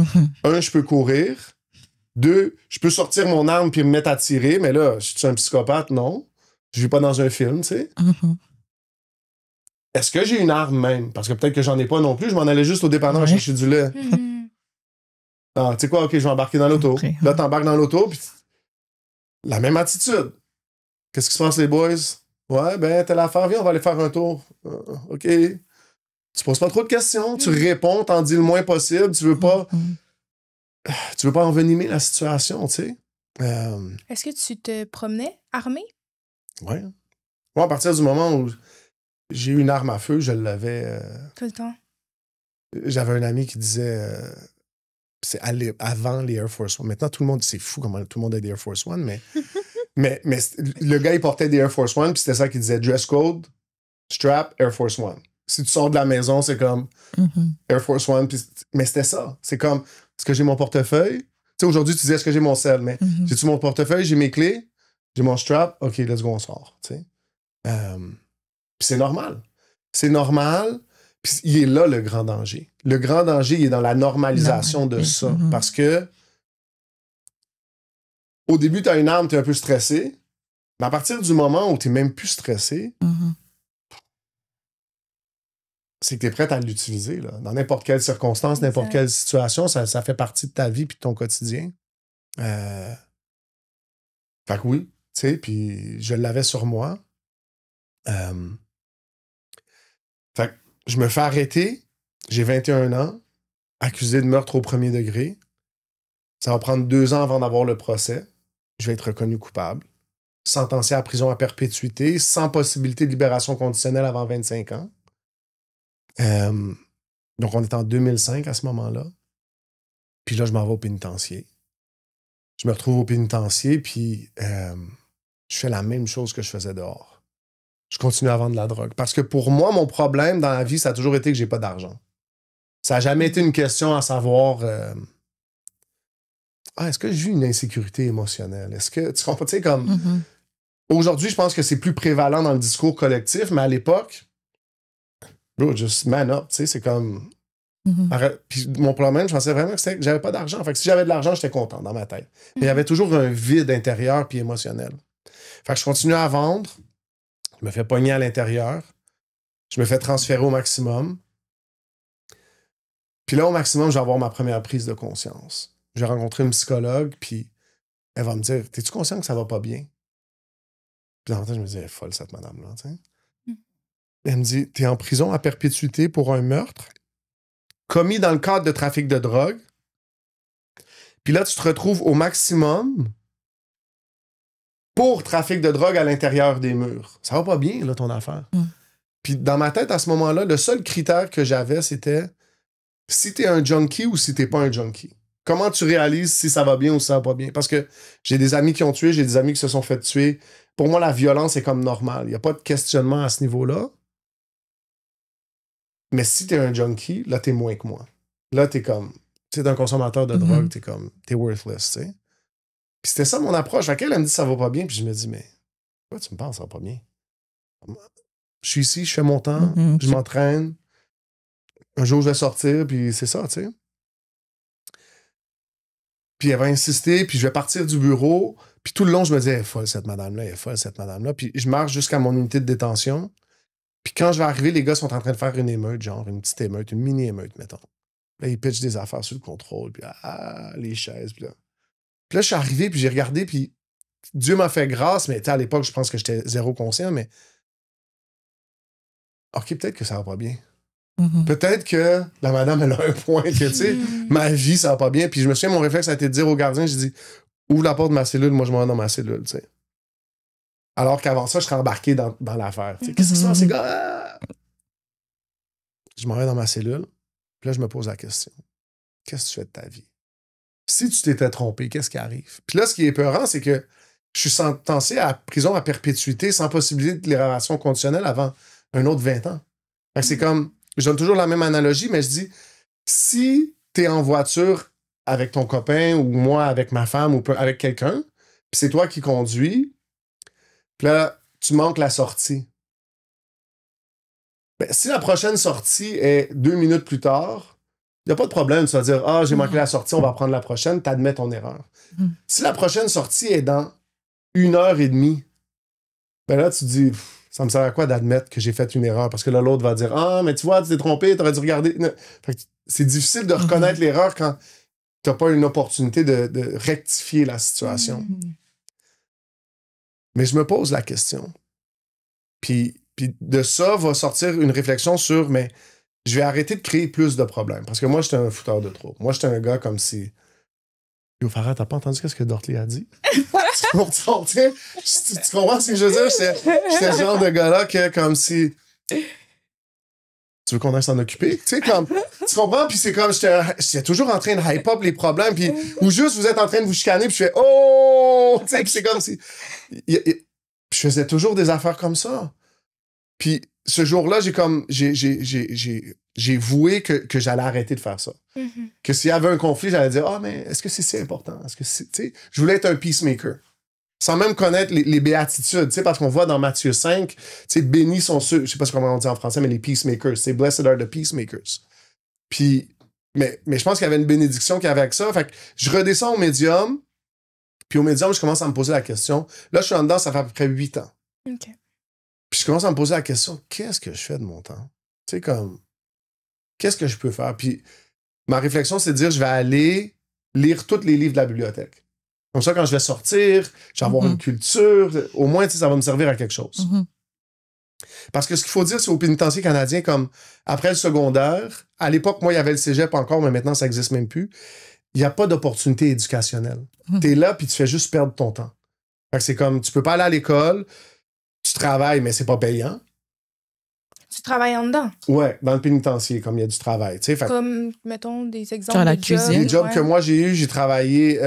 1, je peux courir. 2, je peux sortir mon arme puis me mettre à tirer. Mais là, je suis un psychopathe? Non. Je vis pas dans un film, tu sais. Est-ce que j'ai une arme même? Parce que peut-être que j'en ai pas non plus. Je m'en allais juste au dépanneur chercher du lait. Tu sais quoi? OK, je vais embarquer dans l'auto. Là, t'embarques dans l'auto, puis la même attitude. Qu'est-ce qui se passe, les boys? Ouais, telle affaire, viens, on va aller faire un tour. OK. Tu poses pas trop de questions, tu réponds, t'en dis le moins possible, tu veux pas envenimer la situation, tu sais. Est-ce que tu te promenais armé? Ouais. Moi, à partir du moment où j'ai eu une arme à feu, je l'avais... Tout le temps. J'avais un ami qui disait... c'est avant les Air Force One. Maintenant, tout le monde... C'est fou comment tout le monde a des Air Force One, mais le gars, il portait des Air Force One, puis c'était ça qu'il disait. Dress code, strap, Air Force One. Si tu sors de la maison, c'est comme Air Force One. Mais c'était ça. C'est comme, est-ce que j'ai mon portefeuille? Tu sais, aujourd'hui, tu disais, est-ce que j'ai mon sel? Mais j'ai-tu mon portefeuille? J'ai mes clés? J'ai mon strap? OK, let's go, on sort. Tu sais. Puis c'est normal. C'est normal. Puis il est là, le grand danger. Le grand danger, il est dans la normalisation de ça. Parce que au début, tu as une arme, tu es un peu stressé. Mais à partir du moment où tu n'es même plus stressé, c'est que tu es prête à l'utiliser. Là. Dans n'importe quelle circonstance, n'importe quelle situation, ça fait partie de ta vie et de ton quotidien. Fait que oui, tu sais, puis je l'avais sur moi. Fait que je me fais arrêter, j'ai 21 ans, accusé de meurtre au premier degré. Ça va prendre 2 ans avant d'avoir le procès. Je vais être reconnu coupable. Sentencé à prison à perpétuité, sans possibilité de libération conditionnelle avant 25 ans. Donc, on est en 2005 à ce moment-là. Puis là, je m'en vais au pénitencier. Je me retrouve au pénitencier, puis je fais la même chose que je faisais dehors. Je continue à vendre de la drogue. Parce que pour moi, mon problème dans la vie, ça a toujours été que j'ai pas d'argent. Ça n'a jamais été une question à savoir... est-ce que j'ai eu une insécurité émotionnelle? Est-ce que... Tu comprends? Tu sais, comme... Aujourd'hui, je pense que c'est plus prévalent dans le discours collectif, mais à l'époque... Bro, just man up, tu sais, c'est comme... Puis mon problème, je pensais vraiment que j'avais pas d'argent. Fait que si j'avais de l'argent, j'étais content dans ma tête. Mais il y avait toujours un vide intérieur puis émotionnel. Fait que je continue à vendre. Je me fais pogner à l'intérieur. Je me fais transférer au maximum. Puis là, au maximum, je vais avoir ma première prise de conscience. J'ai rencontré une psychologue, puis elle va me dire, t'es-tu conscient que ça va pas bien? Puis dans le temps, je me dis, elle est folle, cette madame-là, tu sais. Elle me dit, t'es en prison à perpétuité pour un meurtre commis dans le cadre de trafic de drogue. Puis là, tu te retrouves au maximum pour trafic de drogue à l'intérieur des murs. Ça va pas bien, là, ton affaire. Puis dans ma tête, à ce moment-là, le seul critère que j'avais, c'était si t'es un junkie ou si t'es pas un junkie. Comment tu réalises si ça va bien ou si ça va pas bien? Parce que j'ai des amis qui ont tué, j'ai des amis qui se sont fait tuer. Pour moi, la violence est comme normale. Il n'y a pas de questionnement à ce niveau-là. Mais si t'es un junkie, là, t'es moins que moi. Là, t'es comme... Tu sais, un consommateur de drogue, t'es worthless, tu sais. Puis c'était ça mon approche. Fait qu'elle me dit ça va pas bien, puis je me dis, mais pourquoi tu me parles, ça va pas bien? Je suis ici, je fais mon temps, je m'entraîne. Un jour, je vais sortir, puis c'est ça, tu sais. Puis elle va insister, puis je vais partir du bureau. Puis tout le long, je me disais, elle est folle, cette madame-là, elle est folle, cette madame-là. Puis je marche jusqu'à mon unité de détention. Puis quand je vais arriver, les gars sont en train de faire une émeute, genre une petite émeute, une mini-émeute, mettons. Là, ils pitchent des affaires sur le contrôle, puis les chaises, puis là. Puis là, je suis arrivé, puis j'ai regardé, puis Dieu m'a fait grâce, mais à l'époque, je pense que j'étais zéro conscient, mais OK, peut-être que ça va pas bien. Peut-être que la madame, elle a un point, que, tu sais, ma vie, ça va pas bien. Puis je me souviens, mon réflexe a été de dire au gardien, j'ai dit, ouvre la porte de ma cellule, moi, je m'en vais dans ma cellule, tu sais. Alors qu'avant ça, je serais embarqué dans l'affaire. Qu'est-ce qui se passe, ces gars? Je m'en vais dans ma cellule. Puis là, je me pose la question. Qu'est-ce que tu fais de ta vie? Si tu t'étais trompé, qu'est-ce qui arrive? Puis là, ce qui est épeurant, c'est que je suis sentencé à prison à perpétuité sans possibilité de libération conditionnelle avant un autre 20 ans. Fait que c'est comme, je donne toujours la même analogie, mais je dis, si t'es en voiture avec ton copain ou moi avec ma femme ou avec quelqu'un, puis c'est toi qui conduis, puis là, tu manques la sortie. Ben, si la prochaine sortie est 2 minutes plus tard, il n'y a pas de problème. Tu vas dire, j'ai manqué la sortie, on va prendre la prochaine, t'admets ton erreur. Si la prochaine sortie est dans 1h30, ben là, tu te dis, ça me sert à quoi d'admettre que j'ai fait une erreur? Parce que là, l'autre va dire, mais tu vois, tu t'es trompé, t'aurais dû regarder. Fait que c'est difficile de reconnaître l'erreur quand t'as pas une opportunité de rectifier la situation. Mais je me pose la question. Puis de ça va sortir une réflexion sur, mais je vais arrêter de créer plus de problèmes. Parce que moi, j'étais un fouteur de trouble. Moi, j'étais un gars comme si... Yo, Farah, t'as pas entendu ce que Dortley a dit? Tu comprends ce que je veux dire? J'étais ce genre de gars-là que comme si... Tu veux qu'on aille s'en occuper? Tu sais, comme... Tu comprends? Puis c'est comme... J'étais toujours en train de hype up les problèmes. Puis... Ou juste, vous êtes en train de vous chicaner, puis je fais « Oh! » Tu sais, puis c'est comme si... Je faisais toujours des affaires comme ça. Puis ce jour-là, j'ai voué que j'allais arrêter de faire ça. Que s'il y avait un conflit, j'allais dire, mais est-ce que c'est si important? Est-ce que c'est, tu sais, je voulais être un peacemaker. Sans même connaître les béatitudes, tu sais, parce qu'on voit dans Matthieu 5, tu sais, bénis sont ceux, je sais pas comment on dit en français, mais les peacemakers, c'est blessed are the peacemakers. Puis, mais je pense qu'il y avait une bénédiction qu'il y avait avec ça. Fait que je redescends au médium, puis au médium, je commence à me poser la question. Là, je suis en dedans, ça fait à peu près 8 ans. OK. Puis je commence à me poser la question, qu'est-ce que je fais de mon temps? Tu sais, comme, qu'est-ce que je peux faire? Puis ma réflexion, c'est de dire, je vais aller lire tous les livres de la bibliothèque. Comme ça, quand je vais sortir, je vais avoir une culture. Au moins, tu sais, ça va me servir à quelque chose. Parce que ce qu'il faut dire, c'est au pénitencier canadien, comme après le secondaire, à l'époque, moi, il y avait le cégep encore, mais maintenant, ça n'existe même plus. Il n'y a pas d'opportunité éducationnelle. Tu es là, puis tu fais juste perdre ton temps. Fait que c'est comme, tu peux pas aller à l'école, tu travailles, mais c'est pas payant. Tu travailles en dedans? Ouais, dans le pénitencier, comme il y a du travail. Comme, mettons, des exemples genre de la cuisine. Les jobs que moi j'ai eu, j'ai travaillé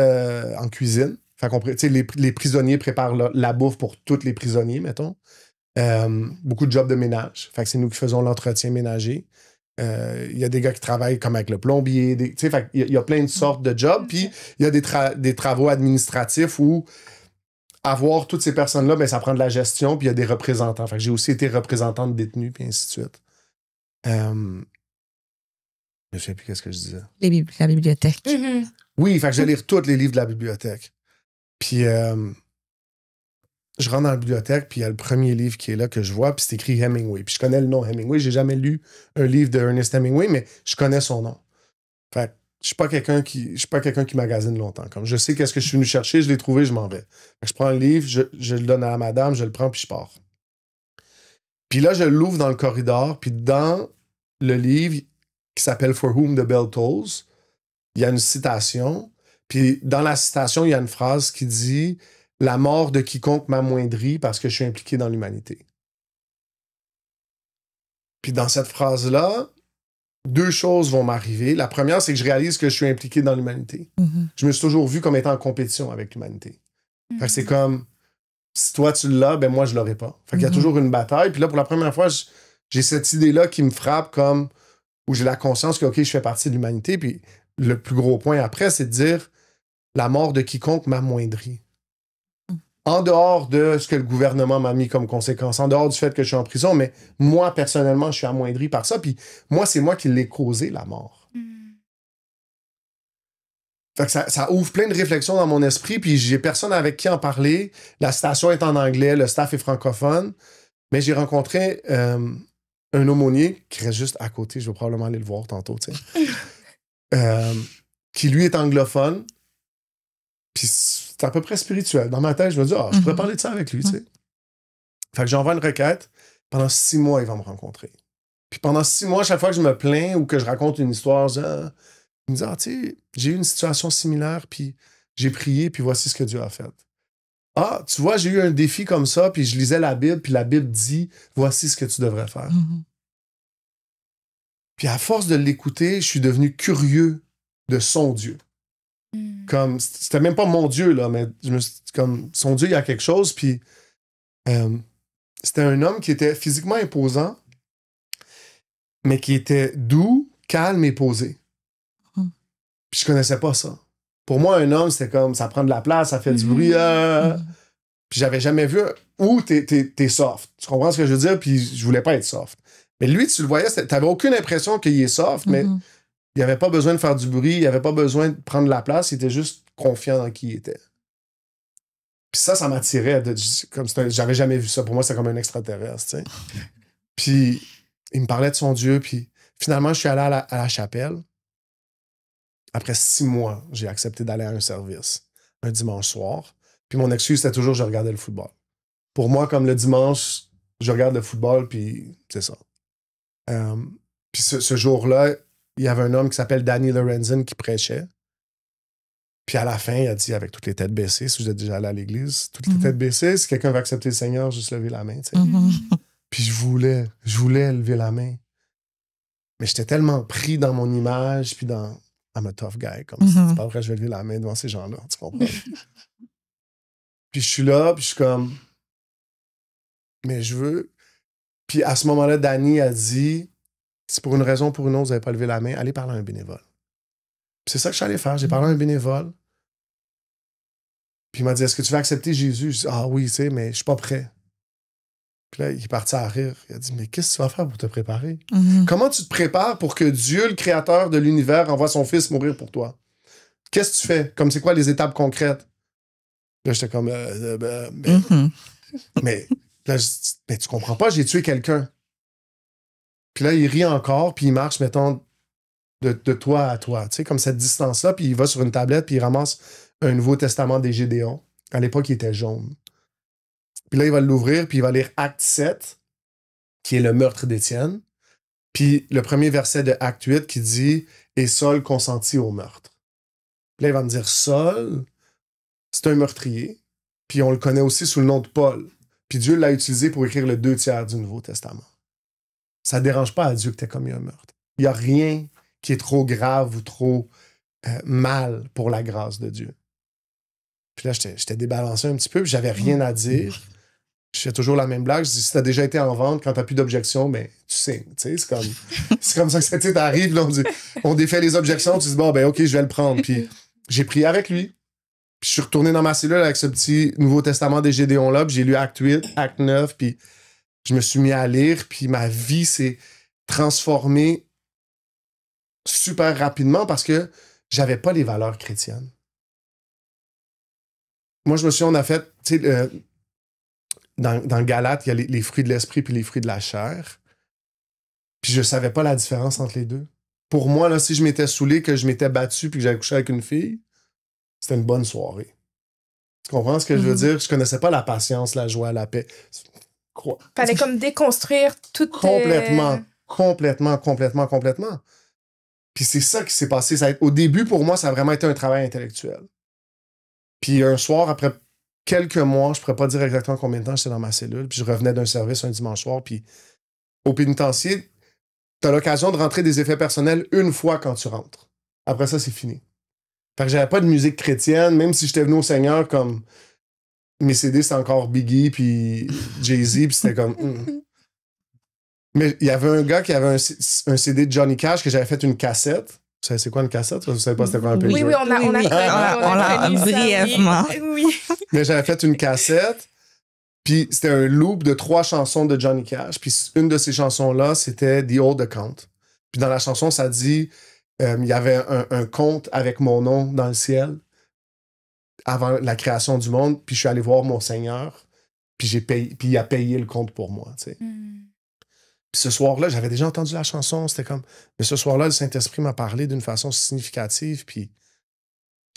en cuisine. Fait qu'on, les prisonniers préparent la bouffe pour tous les prisonniers, mettons. Beaucoup de jobs de ménage. Fait que c'est nous qui faisons l'entretien ménager. Il y a des gars qui travaillent comme avec le plombier. Fait il y a plein de sortes de jobs. Puis il y a des travaux administratifs où avoir toutes ces personnes-là, ben, ça prend de la gestion, puis il y a des représentants. Fait que j'ai aussi été représentant de détenus, puis ainsi de suite. Je ne sais plus qu'est-ce que je disais. La bibliothèque. Oui, fait que je vais lire tous les livres de la bibliothèque. Puis je rentre dans la bibliothèque, puis il y a le premier livre qui est là que je vois, puis c'est écrit Hemingway. Puis je connais le nom Hemingway. J'ai jamais lu un livre de Ernest Hemingway, mais je connais son nom. Fait que je suis pas quelqu'un qui magasine longtemps. Comme je sais qu'est-ce que je suis venu chercher, je l'ai trouvé, je m'en vais. Je prends le livre, je le donne à la madame, je le prends, puis je pars. Puis là, je l'ouvre dans le corridor, puis dans le livre qui s'appelle For Whom the Bell Tolls, il y a une citation, puis dans la citation, il y a une phrase qui dit « La mort de quiconque m'amoindrit parce que je suis impliqué dans l'humanité. » Puis dans cette phrase-là, 2 choses vont m'arriver. La première, c'est que je réalise que je suis impliqué dans l'humanité. Je me suis toujours vu comme étant en compétition avec l'humanité. Fait que c'est comme, si toi tu l'as, ben moi je l'aurai pas. Fait qu'il y a toujours une bataille. Puis là, pour la première fois, j'ai cette idée-là qui me frappe comme, où j'ai la conscience que, OK, je fais partie de l'humanité. Puis le plus gros point après, c'est de dire, la mort de quiconque m'amoindrit. En dehors de ce que le gouvernement m'a mis comme conséquence, en dehors du fait que je suis en prison, mais moi, personnellement, je suis amoindri par ça. Puis moi, c'est moi qui l'ai causé, la mort. Fait que ça ouvre plein de réflexions dans mon esprit, puis j'ai personne avec qui en parler. La station est en anglais, le staff est francophone. Mais j'ai rencontré un aumônier qui reste juste à côté. Je vais probablement aller le voir tantôt, tu sais. Qui, lui, est anglophone. Puis c'est à peu près spirituel. Dans ma tête, je me dis, je pourrais parler de ça avec lui, tu sais. Fait que j'envoie une requête. Pendant 6 mois, il va me rencontrer. Puis pendant 6 mois, chaque fois que je me plains ou que je raconte une histoire, il me dit, tu sais, j'ai eu une situation similaire, puis j'ai prié, puis voici ce que Dieu a fait. Tu vois, j'ai eu un défi comme ça, puis je lisais la Bible, puis la Bible dit, voici ce que tu devrais faire. Puis à force de l'écouter, je suis devenu curieux de son Dieu. Comme, c'était même pas mon Dieu, là, mais comme, son Dieu, il y a quelque chose, puis c'était un homme qui était physiquement imposant, mais qui était doux, calme et posé. Puis je connaissais pas ça. Pour moi, un homme, c'était comme, ça prend de la place, ça fait du bruit. Puis j'avais jamais vu où t'es soft. Tu comprends ce que je veux dire? Puis je voulais pas être soft. Mais lui, tu le voyais, t'avais aucune impression qu'il est soft, mais il avait pas besoin de faire du bruit, il avait pas besoin de prendre de la place, il était juste confiant dans qui il était. Puis ça m'attirait. J'avais jamais vu ça. Pour moi, c'était comme un extraterrestre, tu sais. Puis il me parlait de son Dieu, puis finalement, je suis allé à la chapelle. Après 6 mois, j'ai accepté d'aller à un service, un dimanche soir. Puis mon excuse, c'était toujours je regardais le football. Pour moi, comme le dimanche, je regarde le football, puis c'est ça. Puis ce jour-là, il y avait un homme qui s'appelle Danny Lorenzen qui prêchait. Puis à la fin, il a dit, avec toutes les têtes baissées, si vous êtes déjà allé à l'église, toutes les têtes baissées, si quelqu'un veut accepter le Seigneur, juste lever la main, tu sais. Puis je voulais lever la main. Mais j'étais tellement pris dans mon image, puis dans... I'm a tough guy, comme si c'est pas vrai, je vais lever la main devant ces gens-là, tu comprends? Puis je suis là, puis je suis comme... Mais je veux... Puis à ce moment-là, Danny a dit, si pour une raison ou pour une autre, vous n'avez pas levé la main, allez parler à un bénévole. Puis c'est ça que je suis allé faire. J'ai parlé à un bénévole. Puis il m'a dit, est-ce que tu veux accepter Jésus? Je dis, oui, tu sais, mais je suis pas prêt. Puis là, il est parti à rire. Il a dit, mais qu'est-ce que tu vas faire pour te préparer? Comment tu te prépares pour que Dieu, le créateur de l'univers, envoie son fils mourir pour toi? Qu'est-ce que tu fais? Comme c'est quoi les étapes concrètes? Là, j'étais comme, mais là, mais tu comprends pas, j'ai tué quelqu'un. Puis là, il rit encore, puis il marche, mettons, de toi à toi, tu sais, comme cette distance-là, puis il va sur une tablette, puis il ramasse un Nouveau Testament des Gédéons. À l'époque, il était jaune. Puis là, il va l'ouvrir, puis il va lire Acte 7, qui est le meurtre d'Étienne. Puis le premier verset de Acte 8 qui dit « Et Saul consentit au meurtre ». Puis là, il va me dire « Saul, c'est un meurtrier, puis on le connaît aussi sous le nom de Paul. Puis Dieu l'a utilisé pour écrire le 2/3 du Nouveau Testament. Ça ne dérange pas à Dieu que tu aies commis un meurtre. Il n'y a rien qui est trop grave ou trop mal pour la grâce de Dieu. » Puis là, j'étais débalancé un petit peu, puis j'avais rien à dire. Je fais toujours la même blague. Je dis, si t'as déjà été en vente, quand t'as plus d'objections, ben, tu signes. C'est comme ça que ça t'arrive. Là, on défait les objections, tu dis, bon, ben, OK, je vais le prendre. Puis j'ai prié avec lui. Puis je suis retourné dans ma cellule avec ce petit Nouveau Testament des Gédéons-là, puis j'ai lu Acte 8, Acte 9, puis je me suis mis à lire, puis ma vie s'est transformée super rapidement parce que j'avais pas les valeurs chrétiennes. Moi, je me souviens, on a fait, tu sais, dans Galates, il y a les fruits de l'esprit puis les fruits de la chair. Puis je savais pas la différence entre les deux. Pour moi, là, si je m'étais saoulé, que je m'étais battu puis que j'avais couché avec une fille, c'était une bonne soirée. Tu comprends ce que je veux dire? Je connaissais pas la patience, la joie, la paix. Quoi? Fallait comme déconstruire tout... Complètement. Puis c'est ça qui s'est passé. Au début, pour moi, ça a vraiment été un travail intellectuel. Puis un soir, après quelques mois, je ne pourrais pas dire exactement combien de temps j'étais dans ma cellule, puis je revenais d'un service un dimanche soir, puis au pénitencier, tu as l'occasion de rentrer des effets personnels une fois quand tu rentres. Après ça, c'est fini. Fait que j'avais pas de musique chrétienne, même si j'étais venu au Seigneur, comme mes CD, c'était encore Biggie, puis Jay-Z, puis c'était comme... Mais il y avait un gars qui avait un CD de Johnny Cash que j'avais fait une cassette. Vous savez, c'est quoi une cassette? Vous savez pas c'était quoi un pager? Oui, on a brièvement. Oui. Mais j'avais fait une cassette, puis c'était un loop de 3 chansons de Johnny Cash. Puis une de ces chansons-là, c'était The Old Account. Puis dans la chanson, ça dit Il y avait un compte avec mon nom dans le ciel avant la création du monde, puis je suis allé voir mon Seigneur, puis il a payé le compte pour moi, tu sais. Puis ce soir-là, j'avais déjà entendu la chanson, c'était comme... Mais ce soir-là, le Saint-Esprit m'a parlé d'une façon significative, puis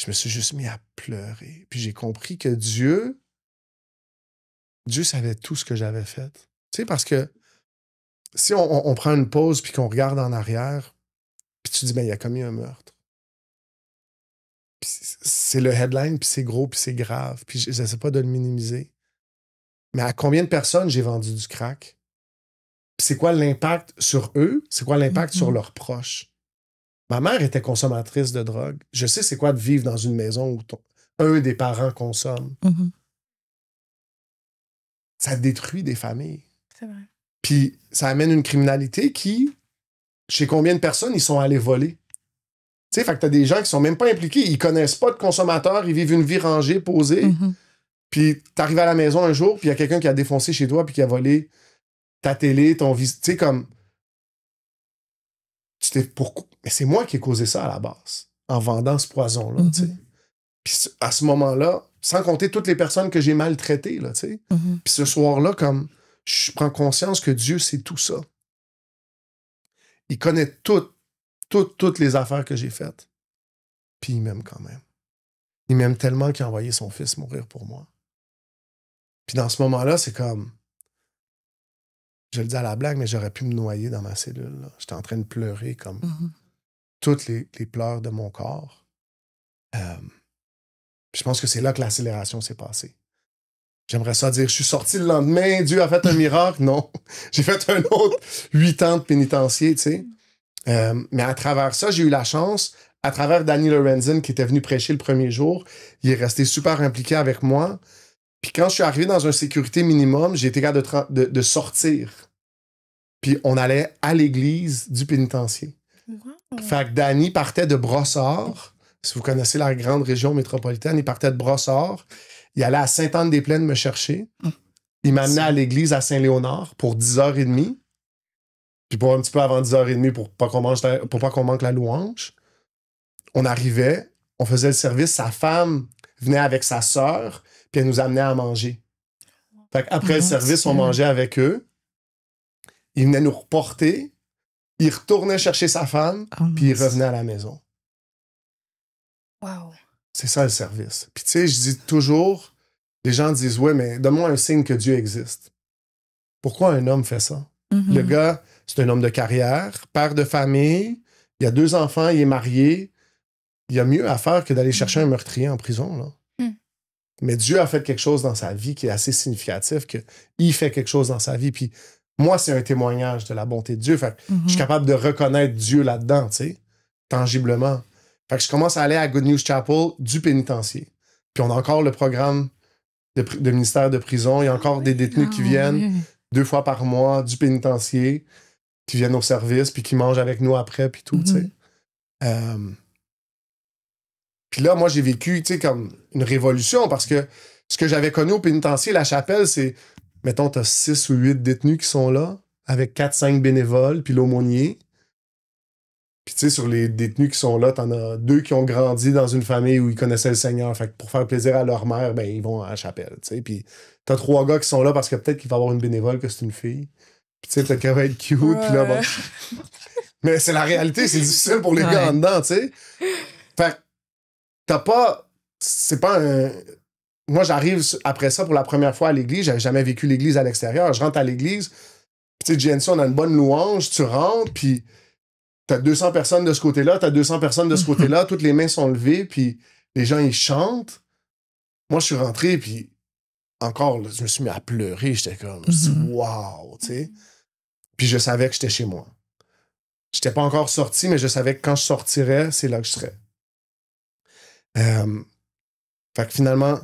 je me suis juste mis à pleurer. Puis j'ai compris que Dieu savait tout ce que j'avais fait. Tu sais, parce que si on prend une pause puis qu'on regarde en arrière, puis tu dis, ben, il a commis un meurtre. Puis c'est le headline, puis c'est gros, puis c'est grave. Puis je n'essaie pas de le minimiser. Mais à combien de personnes j'ai vendu du crack? Puis c'est quoi l'impact sur eux? C'est quoi l'impact sur leurs proches? Ma mère était consommatrice de drogue. Je sais c'est quoi de vivre dans une maison où un des parents consomme. Ça détruit des familles. C'est vrai. Puis ça amène une criminalité qui, chez combien de personnes ils sont allés voler? Tu sais, fait que t'as des gens qui sont même pas impliqués, ils connaissent pas de consommateurs, ils vivent une vie rangée, posée. Puis t'arrives à la maison un jour, puis il y a quelqu'un qui a défoncé chez toi, puis qui a volé ta télé, ton visite. Tu sais, comme... Mais c'est moi qui ai causé ça à la base, en vendant ce poison-là, tu sais. Puis à ce moment-là, sans compter toutes les personnes que j'ai maltraitées, là, tu sais. Puis ce soir-là, comme... Je prends conscience que Dieu sait tout ça. Il connaît toutes les affaires que j'ai faites. Puis il m'aime quand même. Il m'aime tellement qu'il a envoyé son fils mourir pour moi. Puis dans ce moment-là, c'est comme... Je le dis à la blague, mais j'aurais pu me noyer dans ma cellule. Là. J'étais en train de pleurer comme toutes les pleurs de mon corps. Je pense que c'est là que l'accélération s'est passée. J'aimerais ça dire, je suis sorti le lendemain, Dieu a fait un miracle. Non, j'ai fait un autre 8 ans de pénitencier, tu sais. Mais à travers ça, j'ai eu la chance, à travers Danny Lorenzen, qui était venu prêcher le premier jour, il est resté super impliqué avec moi. Puis quand je suis arrivé dans une sécurité minimum, j'ai été capable de sortir. Puis on allait à l'église du pénitencier. Wow. Fait que Danny partait de Brossard. Si vous connaissez la grande région métropolitaine, il partait de Brossard. Il allait à Sainte-Anne-des-Plaines me chercher. Il m'amenait à l'église à Saint-Léonard pour 10h30. Puis pour un petit peu avant 10h30 pour pas qu'on manque la louange. On arrivait, on faisait le service. Sa femme venait avec sa sœur, puis elle nous amenait à manger. Fait qu'après le service, on mangeait avec eux. Il venait nous reporter. Il retournait chercher sa femme, puis il revenait à la maison. Wow. C'est ça le service. Puis tu sais, je dis toujours, les gens disent, ouais, mais donne-moi un signe que Dieu existe. Pourquoi un homme fait ça? Le gars, c'est un homme de carrière, père de famille, il a 2 enfants, il est marié. Il y a mieux à faire que d'aller chercher un meurtrier en prison, là. Mais Dieu a fait quelque chose dans sa vie qui est assez significatif, qu'il fait quelque chose dans sa vie. Puis moi, c'est un témoignage de la bonté de Dieu. Fait que je suis capable de reconnaître Dieu là-dedans, tu sais, tangiblement. Fait que je commence à aller à Good News Chapel du pénitencier. Puis on a encore le programme de ministère de prison. Il y a encore des détenus qui viennent 2 fois par mois du pénitencier, qui viennent au service, puis qui mangent avec nous après, puis tout, tu sais. Puis là, moi, j'ai vécu, tu sais, comme une révolution, parce que ce que j'avais connu au pénitencier, la chapelle, c'est, mettons, t'as 6 ou 8 détenus qui sont là, avec 4-5 bénévoles, puis l'aumônier. Puis tu sais, sur les détenus qui sont là, t'en as 2 qui ont grandi dans une famille où ils connaissaient le Seigneur. Fait que pour faire plaisir à leur mère, ben ils vont à la chapelle, tu sais. Puis t'as 3 gars qui sont là parce que peut-être qu'il va y avoir une bénévole que c'est une fille. Puis tu sais, peut-être qu'elle va être cute, puis là, bon... Mais c'est la réalité, c'est difficile pour les gars en dedans, tu sais. Fait que t'as pas... C'est pas un... Moi, j'arrive après ça pour la première fois à l'église. J'avais jamais vécu l'église à l'extérieur. Je rentre à l'église. Puis tu sais, GNC, on a une bonne louange. Tu rentres, puis t'as 200 personnes de ce côté-là, t'as 200 personnes de ce côté-là. Toutes les mains sont levées, puis les gens, ils chantent. Moi, je suis rentré, puis encore, là, je me suis mis à pleurer. J'étais comme, wow, tu sais. Puis je savais que j'étais chez moi. J'étais pas encore sorti, mais je savais que quand je sortirais, c'est là que je serais. Fait que finalement,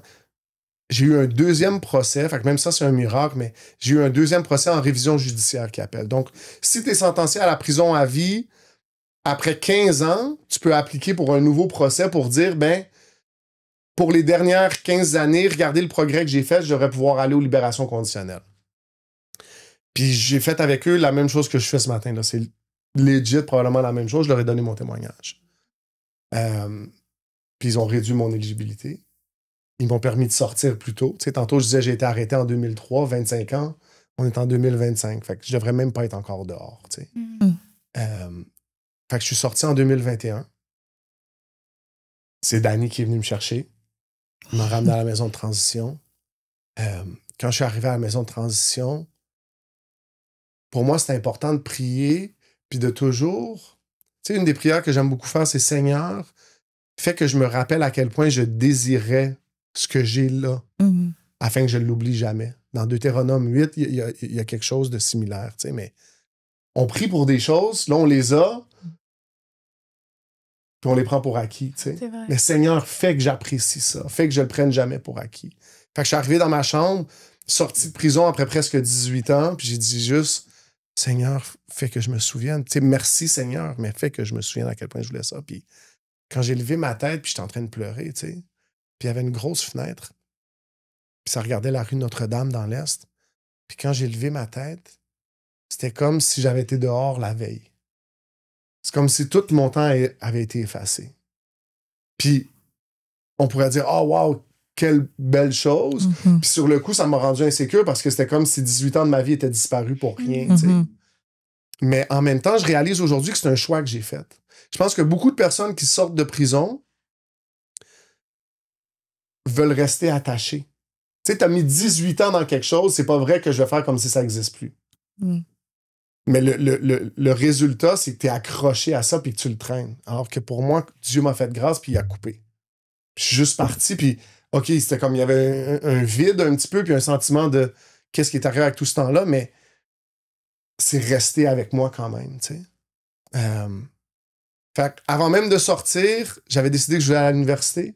j'ai eu un 2e procès. Fait que même ça, c'est un miracle, mais j'ai eu un 2e procès en révision judiciaire qui appelle. Donc, si tu es sentencé à la prison à vie, après 15 ans, tu peux appliquer pour un nouveau procès pour dire, ben, pour les dernières 15 années, regardez le progrès que j'ai fait, je devrais pouvoir aller aux libérations conditionnelles. Puis j'ai fait avec eux la même chose que je fais ce matin. Là. C'est legit probablement la même chose, je leur ai donné mon témoignage. Puis ils ont réduit mon éligibilité. Ils m'ont permis de sortir plus tôt. Tu sais, tantôt, je disais j'ai été arrêté en 2003, 25 ans. On est en 2025. Fait que je devrais même pas être encore dehors. Tu sais. Fait que je suis sorti en 2021. C'est Danny qui est venu me chercher. Il m'a ramené à la maison de transition. Quand je suis arrivé à la maison de transition, pour moi, c'était important de prier puis de toujours... Tu sais, une des prières que j'aime beaucoup faire, c'est « Seigneur, fait que je me rappelle à quel point je désirais ce que j'ai là, afin que je ne l'oublie jamais. » Dans Deutéronome 8, il y a quelque chose de similaire, tu sais, mais on prie pour des choses, là, on les a, puis on les prend pour acquis, tu sais. Mais Seigneur, fais que j'apprécie ça, fais que je le prenne jamais pour acquis. Fait que je suis arrivé dans ma chambre, sorti de prison après presque 18 ans, puis j'ai dit juste, Seigneur, fais que je me souvienne. Tu sais, merci Seigneur, mais fais que je me souvienne à quel point je voulais ça. Puis quand j'ai levé ma tête, puis j'étais en train de pleurer, tu sais, puis il y avait une grosse fenêtre, puis ça regardait la rue Notre-Dame dans l'Est. Puis quand j'ai levé ma tête, c'était comme si j'avais été dehors la veille. C'est comme si tout mon temps avait été effacé. Puis on pourrait dire, oh wow, quelle belle chose. Puis sur le coup, ça m'a rendu insécure parce que c'était comme si 18 ans de ma vie étaient disparus pour rien. Tu sais. Mais en même temps, je réalise aujourd'hui que c'est un choix que j'ai fait. Je pense que beaucoup de personnes qui sortent de prison veulent rester attachées. Tu sais, t'as mis 18 ans dans quelque chose, c'est pas vrai que je vais faire comme si ça n'existe plus. Mais le résultat, c'est que t'es accroché à ça puis que tu le traînes. Alors que pour moi, Dieu m'a fait grâce puis il a coupé. Puis je suis juste parti puis OK, c'était comme il y avait un vide un petit peu puis un sentiment de qu'est-ce qui est arrivé avec tout ce temps-là, mais c'est resté avec moi quand même, tu sais. Fait avant même de sortir, j'avais décidé que je voulais aller à l'université.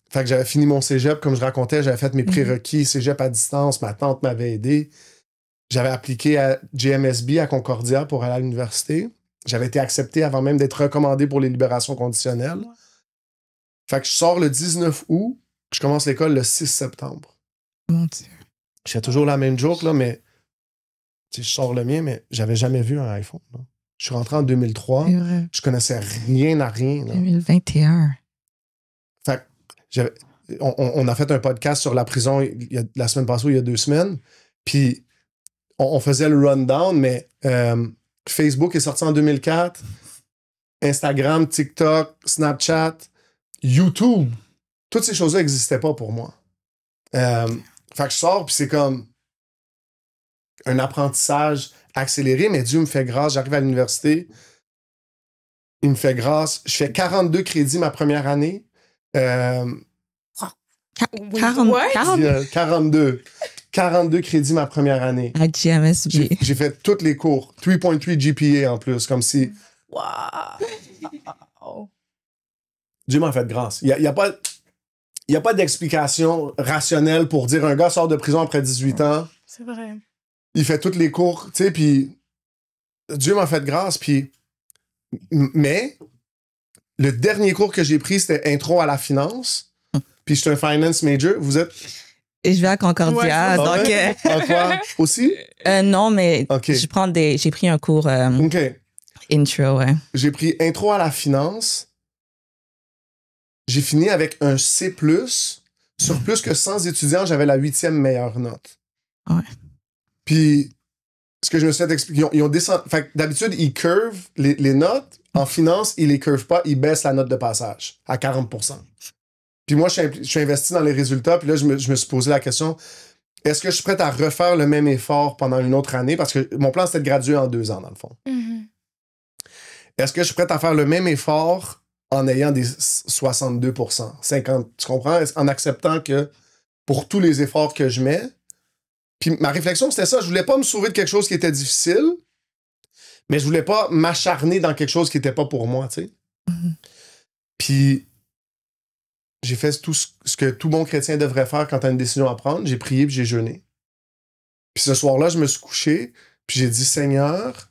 Fait que j'avais fini mon cégep, comme je racontais, j'avais fait mes prérequis, cégep à distance, ma tante m'avait aidé. J'avais appliqué à JMSB à Concordia pour aller à l'université. J'avais été accepté avant même d'être recommandé pour les libérations conditionnelles. Fait que je sors le 19 août, je commence l'école le 6 septembre. Mon Dieu. Je fais toujours la même joke, là, mais je sors le mien, mais j'avais jamais vu un iPhone. Là. Je suis rentré en 2003. Je connaissais rien à rien. Là. 2021. Fait que on a fait un podcast sur la prison la semaine passée ou il y a 2 semaines. Puis on faisait le rundown, mais Facebook est sorti en 2004. Instagram, TikTok, Snapchat, YouTube. Toutes ces choses-là n'existaient pas pour moi. Fait que je sors, puis c'est comme un apprentissage accéléré, mais Dieu me fait grâce. J'arrive à l'université, il me fait grâce. Je fais 42 crédits ma première année. 42 crédits ma première année. À JMSB. J'ai fait tous les cours. 3.3 GPA en plus, comme si... Wow! Dieu m'a fait grâce. Il n'y a pas d'explication rationnelle pour dire un gars sort de prison après 18 ans. C'est vrai. Il fait tous les cours, tu sais, puis Dieu m'a fait grâce, puis... Mais le dernier cours que j'ai pris, c'était Intro à la finance. Puis je suis un finance major. Vous êtes... Et je vais à Concordia, donc... En quoi? Aussi? Non, mais okay. J'ai pris un cours intro, ouais. J'ai pris Intro à la finance. J'ai fini avec un C+. Sur plus que 100 étudiants, j'avais la 8e meilleure note. Ouais. Puis, ce que je me suis fait expliquer, ils ont descendu... Fait que d'habitude, ils curvent les notes. En finance, ils les curvent pas, ils baissent la note de passage à 40%. Puis moi, je suis investi dans les résultats, puis là, je me suis posé la question, est-ce que je suis prête à refaire le même effort pendant une autre année? Parce que mon plan, c'était de graduer en 2 ans, dans le fond. Est-ce que je suis prête à faire le même effort en ayant des 62%, 50%? Tu comprends? En acceptant que pour tous les efforts que je mets, puis ma réflexion, c'était ça, je voulais pas me sauver de quelque chose qui était difficile, mais je voulais pas m'acharner dans quelque chose qui était pas pour moi, tu sais. Puis j'ai fait tout ce que tout bon chrétien devrait faire quand tu as une décision à prendre. J'ai prié puis j'ai jeûné. Puis ce soir-là, je me suis couché puis j'ai dit, Seigneur,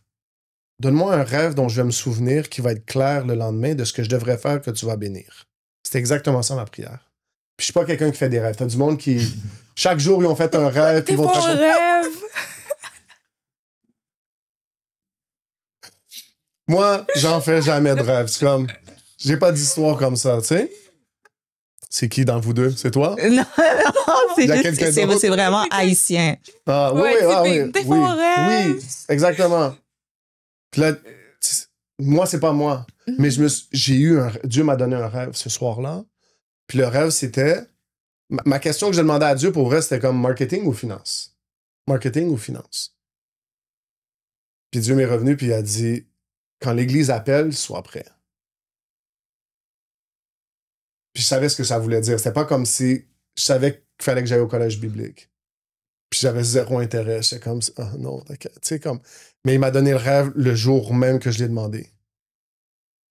donne-moi un rêve dont je vais me souvenir qui va être clair le lendemain de ce que je devrais faire que tu vas bénir. C'était exactement ça ma prière. Puis je suis pas quelqu'un qui fait des rêves. T'as du monde qui... Chaque jour, ils ont fait un rêve. Puis ils vont rêve! Moi, j'en fais jamais de rêve. C'est comme, j'ai pas d'histoire comme ça, tu sais. C'est qui dans vous deux? C'est toi? Non, c'est vraiment haïtien. Ah, oui, oui, oui, exactement. Puis là, moi, c'est pas moi. Mais Dieu m'a donné un rêve ce soir-là. Puis le rêve, c'était... Ma question que j'ai demandé à Dieu, pour vrai, c'était comme marketing ou finance? Marketing ou finance? Puis Dieu m'est revenu, puis il a dit, quand l'Église appelle, sois prêt. Puis je savais ce que ça voulait dire. C'était pas comme si je savais qu'il fallait que j'aille au collège biblique. Puis j'avais zéro intérêt. J'étais comme, ah non, tu sais, comme... Mais il m'a donné le rêve le jour même que je l'ai demandé.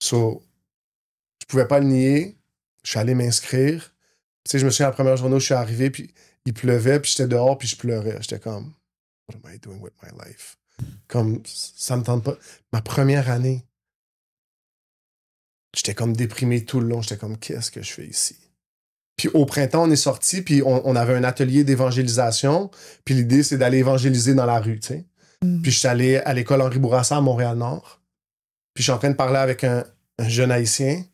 So, je pouvais pas le nier. Je suis allé m'inscrire. Tu sais, je me souviens, la première journée où je suis arrivé, puis il pleuvait, puis j'étais dehors, puis je pleurais. J'étais comme, what am I doing with my life? Comme, ça me tente pas. Ma première année, j'étais comme déprimé tout le long. J'étais comme, qu'est-ce que je fais ici? Puis au printemps, on est sorti, puis on avait un atelier d'évangélisation. Puis l'idée, c'est d'aller évangéliser dans la rue, tu sais. Puis je suis allé à l'école Henri Bourassa à Montréal-Nord. Puis je suis en train de parler avec un jeune haïtien.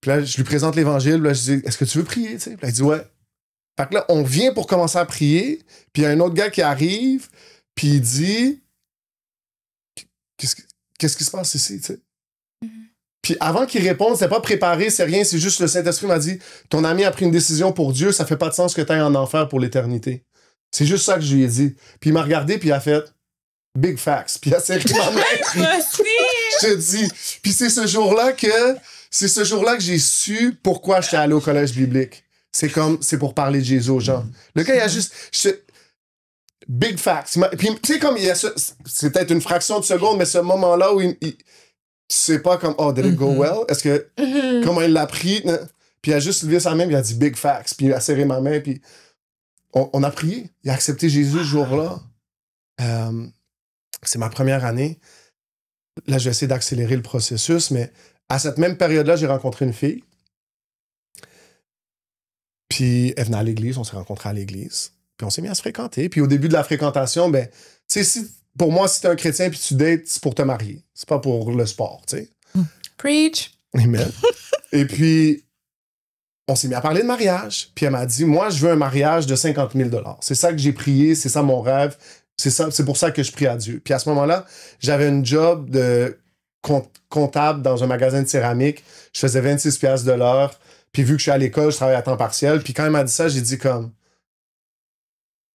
Puis là, je lui présente l'évangile. Puis là, je dis, est-ce que tu veux prier, tu sais? Puis là, il dit, ouais. Fait que là, on vient pour commencer à prier. Puis il y a un autre gars qui arrive, puis il dit, qu'est-ce qui se passe ici, tu sais? Puis avant qu'il réponde, c'est pas préparé, c'est rien, c'est juste le Saint-Esprit m'a dit, ton ami a pris une décision pour Dieu, ça fait pas de sens que tu ailles en enfer pour l'éternité. C'est juste ça que je lui ai dit. Puis il m'a regardé, puis il a fait, big facts. Puis il a serré ma main. Je te dis. Puis c'est ce jour-là que j'ai su pourquoi j'étais allé au collège biblique. C'est pour parler de Jésus aux gens. Le gars, il a juste... Big facts. Puis tu sais, comme il y a c'est peut-être une fraction de seconde, mais ce moment-là où tu sais pas comme, oh, did it go well? Est-ce que, comment il l'a pris? Puis il a juste levé sa main, puis il a dit big facts. Puis il a serré ma main, puis on a prié. Il a accepté Jésus ce jour-là. C'est ma première année. Là, je vais essayer d'accélérer le processus, mais à cette même période-là, j'ai rencontré une fille. Puis elle venait à l'église, on s'est rencontrés à l'église. Puis on s'est mis à se fréquenter. Puis au début de la fréquentation, ben, tu sais, pour moi, si t'es un chrétien puis tu dates, c'est pour te marier. C'est pas pour le sport, tu sais. Preach! Amen. Et puis, on s'est mis à parler de mariage. Puis elle m'a dit, moi, je veux un mariage de 50 000 $. C'est ça que j'ai prié, c'est ça mon rêve. C'est pour ça que je prie à Dieu. Puis à ce moment-là, j'avais une job de comptable dans un magasin de céramique. Je faisais 26 $ de l'heure. Puis vu que je suis à l'école, je travaille à temps partiel. Puis quand elle m'a dit ça, j'ai dit comme,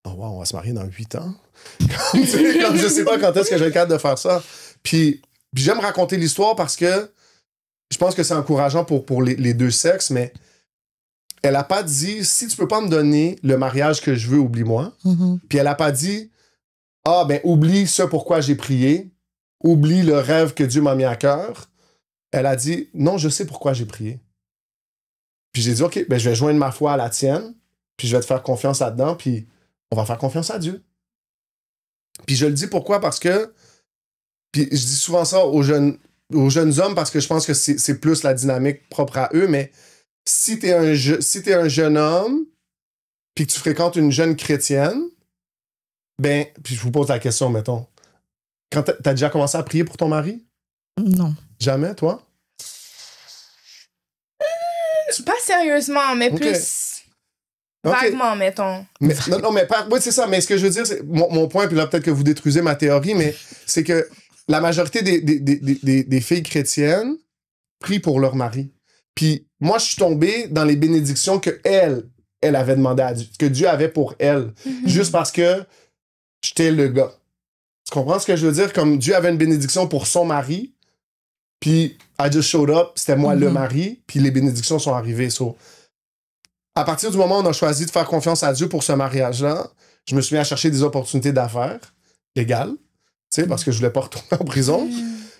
oh wow, on va se marier dans 8 ans. comme je sais pas quand est-ce que j'ai le cadre de faire ça. Puis j'aime raconter l'histoire parce que je pense que c'est encourageant pour les deux sexes, mais elle a pas dit, si tu peux pas me donner le mariage que je veux, oublie-moi. Puis elle a pas dit, ah ben oublie ce pourquoi j'ai prié, oublie le rêve que Dieu m'a mis à cœur. Elle a dit, non, je sais pourquoi j'ai prié. Puis j'ai dit, OK, ben je vais joindre ma foi à la tienne, puis je vais te faire confiance là-dedans, puis on va faire confiance à Dieu. Puis je le dis pourquoi? Parce que, puis je dis souvent ça aux jeunes hommes parce que je pense que c'est plus la dynamique propre à eux, mais si t'es un jeune homme, puis que tu fréquentes une jeune chrétienne, ben, puis je vous pose la question, mettons, quand t'as déjà commencé à prier pour ton mari? Non. Jamais, toi? Pas sérieusement, mais plus vaguement, mettons. Mais, non, mais oui, c'est ça. Mais ce que je veux dire, c'est mon point, puis là, peut-être que vous détruisez ma théorie, mais c'est que la majorité des filles chrétiennes prient pour leur mari. Puis moi, je suis tombé dans les bénédictions que elle avait demandé à Dieu, que Dieu avait pour elle, juste parce que j'étais le gars. Tu comprends ce que je veux dire? Comme Dieu avait une bénédiction pour son mari, puis I just showed up, c'était moi le mari, puis les bénédictions sont arrivées. So, à partir du moment où on a choisi de faire confiance à Dieu pour ce mariage-là, je me suis mis à chercher des opportunités d'affaires légales, tu sais, parce que je voulais pas retourner en prison.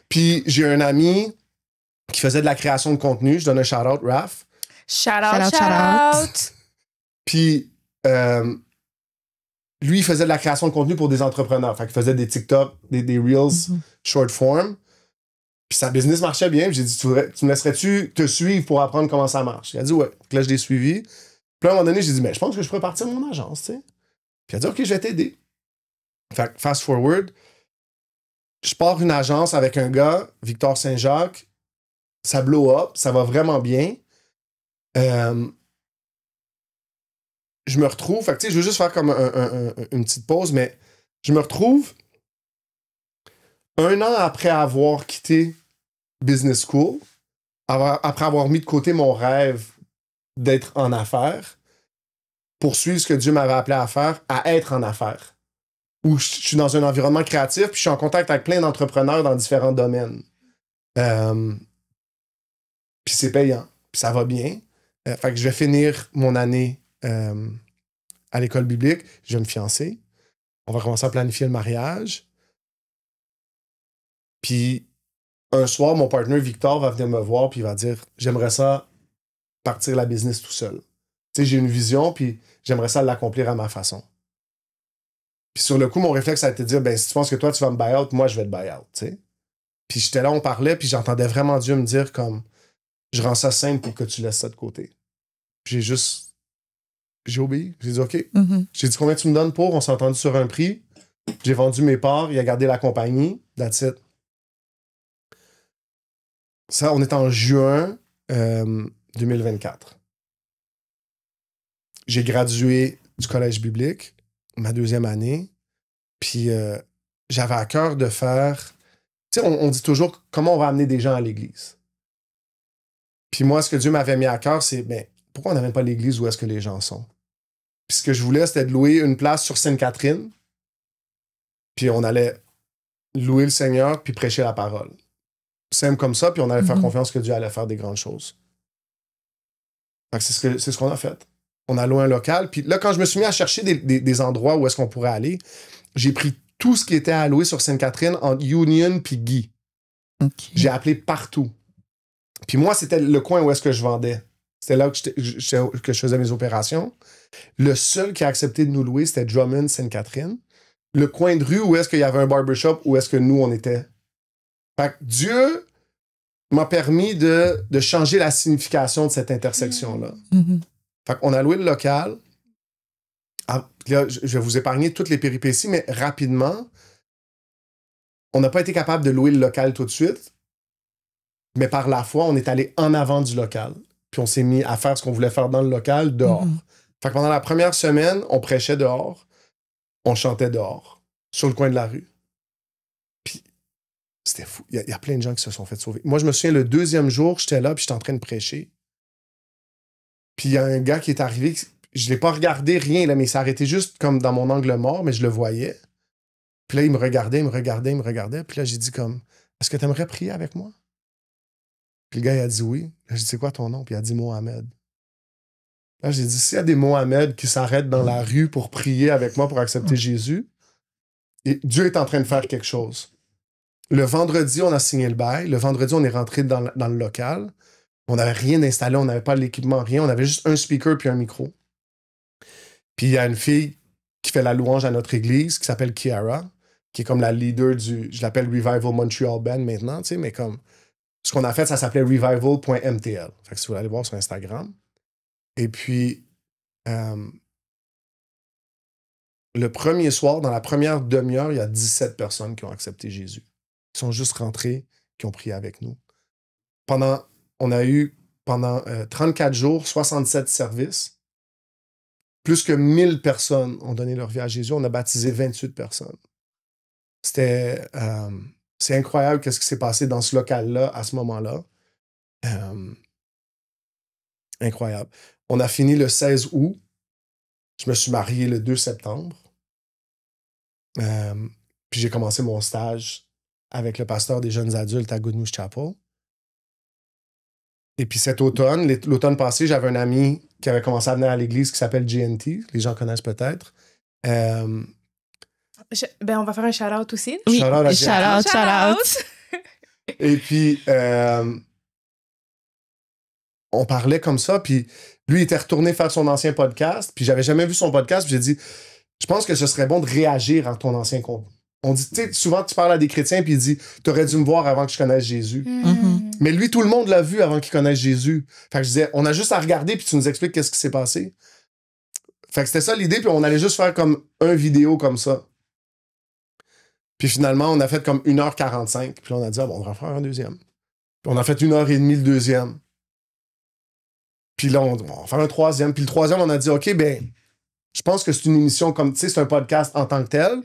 Puis j'ai un ami qui faisait de la création de contenu, je donne un shout-out, Raph. Shout-out! Puis lui, il faisait de la création de contenu pour des entrepreneurs. Fait qu'il faisait des TikTok, des Reels, short form. Puis sa business marchait bien. Puis j'ai dit, tu me laisserais-tu te suivre pour apprendre comment ça marche? Il a dit, ouais. Puis là, je l'ai suivi. Puis à un moment donné, j'ai dit, mais je pense que je pourrais partir de mon agence, tu sais. Puis il a dit, OK, je vais t'aider. Fait que fast forward, je pars une agence avec un gars, Victor Saint-Jacques. Ça blow up, ça va vraiment bien. Je me retrouve... Fait que, tu sais, je veux juste faire comme une petite pause, mais je me retrouve 1 an après avoir quitté Business School, après avoir mis de côté mon rêve d'être en affaires, poursuivre ce que Dieu m'avait appelé à faire, à être en affaires. Où je suis dans un environnement créatif, puis je suis en contact avec plein d'entrepreneurs dans différents domaines. Puis c'est payant, puis ça va bien. Fait que je vais finir mon année à l'école biblique, je vais me fiancer. On va commencer à planifier le mariage. Puis un soir, mon partenaire Victor va venir me voir, puis il va dire « J'aimerais ça partir la business tout seul. Tu sais, j'ai une vision, puis j'aimerais ça l'accomplir à ma façon. » Puis sur le coup, mon réflexe a été de dire « Ben, si tu penses que toi, tu vas me buy out, moi, je vais te buy out. » Tu sais. Puis j'étais là, on parlait, puis j'entendais vraiment Dieu me dire comme « Je rends ça simple pour que tu laisses ça de côté. » Puis j'ai obéi. J'ai dit « OK. Mm-hmm. J'ai dit « Combien tu me donnes pour? » On s'est entendu sur un prix. J'ai vendu mes parts, il a gardé la compagnie. That's it. Ça, on est en juin 2024. J'ai gradué du collège biblique, ma 2e année. Puis j'avais à cœur de faire... Tu sais, on dit toujours comment on va amener des gens à l'église. Puis moi, ce que Dieu m'avait mis à cœur, c'est ben, pourquoi on n'amène pas l'église où est-ce que les gens sont? Puis ce que je voulais, c'était de louer une place sur Sainte-Catherine. Puis on allait louer le Seigneur puis prêcher la parole. Simple comme ça, puis on allait faire confiance que Dieu allait faire des grandes choses. Fait que c'est ce qu'on a fait. On a loué un local, puis là, quand je me suis mis à chercher des endroits où est-ce qu'on pourrait aller, j'ai pris tout ce qui était à louer sur Sainte-Catherine entre Union puis Guy. Okay. J'ai appelé partout. Puis moi, c'était le coin où est-ce que je vendais. C'était là que je faisais mes opérations. Le seul qui a accepté de nous louer, c'était Drummond, Sainte-Catherine. Le coin de rue où est-ce qu'il y avait un barbershop, où est-ce que nous, on était. Fait que Dieu m'a permis de changer la signification de cette intersection-là. Mm-hmm. Fait qu'on a loué le local. Ah, là, je vais vous épargner toutes les péripéties, mais rapidement, on n'a pas été capable de louer le local tout de suite, mais par la foi, on est allé en avant du local. Puis on s'est mis à faire ce qu'on voulait faire dans le local dehors. Mm-hmm. Fait que pendant la première semaine, on prêchait dehors, on chantait dehors, sur le coin de la rue. Puis c'était fou. Il y a plein de gens qui se sont fait sauver. Moi, je me souviens, le 2e jour, j'étais là, puis j'étais en train de prêcher. Puis il y a un gars qui est arrivé, je l'ai pas regardé, rien, là, mais il s'est arrêté juste comme dans mon angle mort, mais je le voyais. Puis là, il me regardait. Puis là, j'ai dit comme, est-ce que tu aimerais prier avec moi? Puis le gars, il a dit oui. Là, j'ai dit, c'est quoi ton nom? Puis il a dit Mohamed. Là, j'ai dit, s'il y a des Mohamed qui s'arrêtent dans la rue pour prier avec moi, pour accepter Jésus, et Dieu est en train de faire quelque chose. Le vendredi, on a signé le bail. Le vendredi, on est rentré dans le local. On n'avait rien installé, on n'avait pas l'équipement, rien. On avait juste un speaker puis un micro. Puis il y a une fille qui fait la louange à notre église, qui s'appelle Kiara, qui est comme la leader je l'appelle Revival Montreal Band maintenant, tu sais, mais comme, ce qu'on a fait, ça s'appelait revival.mtl. Fait que si vous voulez aller voir sur Instagram. Et puis, le premier soir, dans la première demi-heure, il y a 17 personnes qui ont accepté Jésus. Ils sont juste rentrés, qui ont prié avec nous. On a eu, pendant 34 jours, 67 services. Plus que 1000 personnes ont donné leur vie à Jésus. On a baptisé 28 personnes. C'est incroyable qu'est-ce qui s'est passé dans ce local-là, à ce moment-là. Incroyable. On a fini le 16 août. Je me suis marié le 2 septembre. Puis j'ai commencé mon stage avec le pasteur des jeunes adultes à Good News Chapel. Et puis cet automne, l'automne passé, j'avais un ami qui avait commencé à venir à l'église qui s'appelle GNT. Les gens connaissent peut-être. On va faire un shout-out aussi. Oui, shout-out. Et puis, on parlait comme ça, puis lui, il était retourné faire son ancien podcast, puis j'avais jamais vu son podcast, puis j'ai dit, je pense que ce serait bon de réagir à ton ancien contenu. On dit, tu sais, souvent tu parles à des chrétiens, puis il dit, t'aurais dû me voir avant que je connaisse Jésus. Mm-hmm. Mais lui, tout le monde l'a vu avant qu'il connaisse Jésus. Fait que je disais, on a juste à regarder, puis tu nous expliques qu'est-ce qui s'est passé. Fait que c'était ça l'idée, puis on allait juste faire comme un vidéo comme ça. Puis finalement, on a fait comme 1h45. Puis là, on a dit, bon, on va faire un deuxième. Puis on a fait 1h30 le deuxième. Puis là, on va faire un troisième. Puis le troisième, on a dit, OK, ben, je pense que c'est une émission comme, tu sais, c'est un podcast en tant que tel.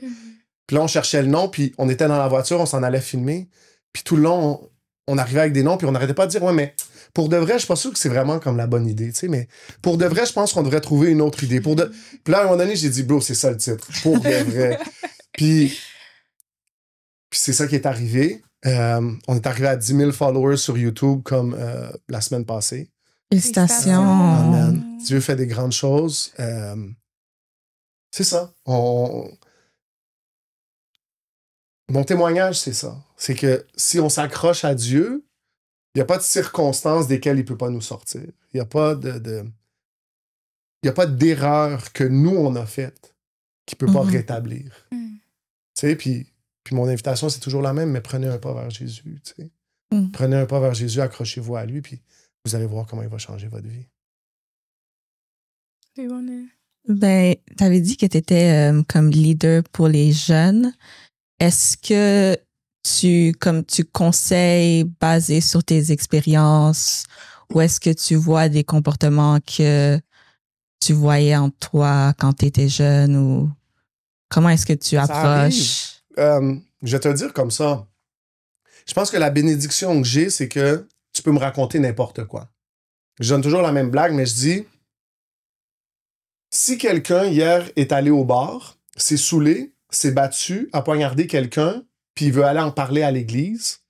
Puis là, on cherchait le nom, puis on était dans la voiture, on s'en allait filmer. Puis tout le long, on arrivait avec des noms, puis on n'arrêtait pas de dire, ouais, mais pour de vrai, je suis pas sûr que c'est vraiment comme la bonne idée, tu sais, mais pour de vrai, je pense qu'on devrait trouver une autre idée. Puis là, à un moment donné, j'ai dit, bro, c'est ça le titre. Pour de vrai. Puis c'est ça qui est arrivé. On est arrivé à 10 000 followers sur YouTube comme la semaine passée. Félicitations. Amen. Dieu fait des grandes choses. C'est ça. Mon témoignage, c'est ça. C'est que si on s'accroche à Dieu, il n'y a pas de circonstances desquelles il ne peut pas nous sortir. Il n'y a pas il y a pas d'erreur que nous, on a faite qui ne peut pas rétablir. Tu sais, puis mon invitation, c'est toujours la même, mais prenez un pas vers Jésus. Tu sais. Prenez un pas vers Jésus, accrochez-vous à lui, puis vous allez voir comment il va changer votre vie. Ben, tu avais dit que tu étais comme leader pour les jeunes. Est-ce que tu conseilles basé sur tes expériences ou est-ce que tu vois des comportements que tu voyais en toi quand tu étais jeune ou comment est-ce que tu approches? Je vais te le dire comme ça. Je pense que la bénédiction que j'ai, c'est que tu peux me raconter n'importe quoi. Je donne toujours la même blague, mais je dis, si quelqu'un hier est allé au bar, s'est saoulé, s'est battu, a poignardé quelqu'un, puis il veut aller en parler à l'église,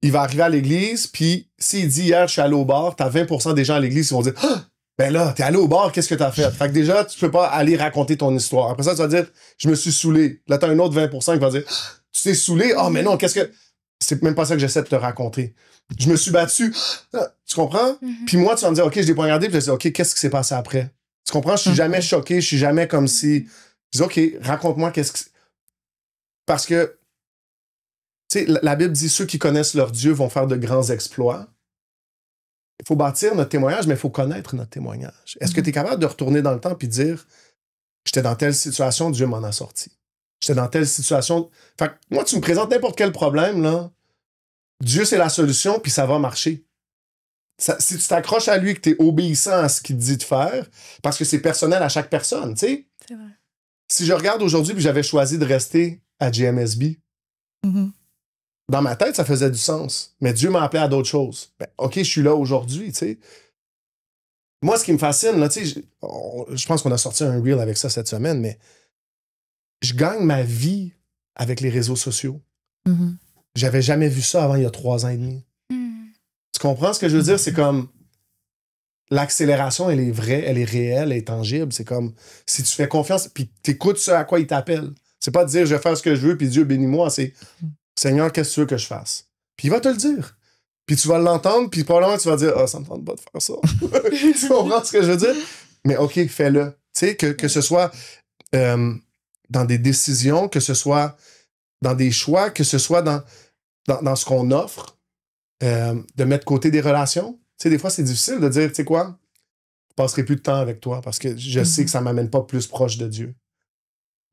il va arriver à l'église, puis s'il dit hier, je suis allé au bar, t'as 20% des gens à l'église qui vont dire, ah, ben là, t'es allé au bar, qu'est-ce que t'as fait? Fait que déjà, tu peux pas aller raconter ton histoire. Après ça, tu vas dire, je me suis saoulé. Là, t'as un autre 20% qui va dire, tu t'es saoulé? Ah, mais non, qu'est-ce que... C'est même pas ça que j'essaie de te raconter. Je me suis battu. Tu comprends? Puis moi, tu vas me dire, OK, je l'ai poignardé, puis je vais dire, OK, qu'est-ce qui s'est passé après? Tu comprends? Je suis jamais choqué, je suis jamais comme si... Je dis, OK, raconte-moi qu'est-ce que... Parce que, tu sais, la Bible dit, ceux qui connaissent leur Dieu vont faire de grands exploits. Il faut bâtir notre témoignage, mais il faut connaître notre témoignage. Est-ce que tu es capable de retourner dans le temps et dire, j'étais dans telle situation, Dieu m'en a sorti. J'étais dans telle situation. Fait que moi, tu me présentes n'importe quel problème, là. Dieu, c'est la solution, puis ça va marcher. Si tu t'accroches à lui, que tu es obéissant à ce qu'il te dit de faire, parce que c'est personnel à chaque personne, tu sais. C'est vrai. Si je regarde aujourd'hui, puis j'avais choisi de rester à GMSB, dans ma tête, ça faisait du sens. Mais Dieu m'a appelé à d'autres choses. Ben, OK, je suis là aujourd'hui, tu sais. Moi, ce qui me fascine, là, tu sais, je pense qu'on a sorti un reel avec ça cette semaine, mais je gagne ma vie avec les réseaux sociaux. J'avais jamais vu ça avant il y a 3 ans et demi. Tu comprends ce que je veux dire? C'est comme l'accélération, elle est vraie, elle est réelle, elle est tangible. C'est comme si tu fais confiance puis t'écoutes ce à quoi il t'appelle. C'est pas de dire je vais faire ce que je veux puis Dieu bénis-moi. C'est Seigneur, qu'est-ce que tu veux que je fasse? Puis il va te le dire. Puis tu vas l'entendre puis probablement tu vas dire ah, ça me tente pas de faire ça. Tu comprends ce que je veux dire? Mais OK, fais-le. Tu sais, que ce soit dans des décisions, que ce soit dans des choix, que ce soit dans ce qu'on offre, de mettre de côté des relations. Tu sais, des fois, c'est difficile de dire, tu sais quoi, je passerai plus de temps avec toi parce que je sais que ça m'amène pas plus proche de Dieu.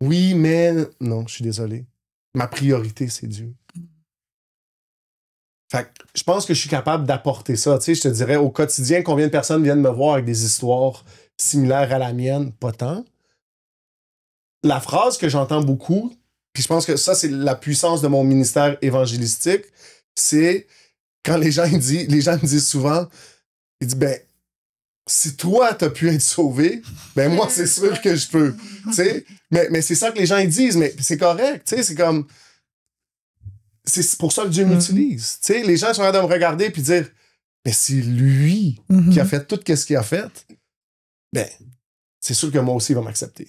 Oui, mais non, je suis désolé. Ma priorité, c'est Dieu. Fait que je pense que je suis capable d'apporter ça. Tu sais, je te dirais, au quotidien, combien de personnes viennent me voir avec des histoires similaires à la mienne? Pas tant. La phrase que j'entends beaucoup, puis je pense que ça, c'est la puissance de mon ministère évangélistique, c'est quand les gens me disent souvent, ils disent, ben, si toi, t'as pu être sauvé, ben moi, c'est sûr que je peux. T'sais? Mais c'est ça que les gens ils disent, mais c'est correct. T'sais? C'est comme... C'est pour ça que Dieu m'utilise. T'sais? Les gens sont en train de me regarder et dire, mais c'est lui qui a fait tout ce qu'il a fait, ben, c'est sûr que moi aussi, il va m'accepter.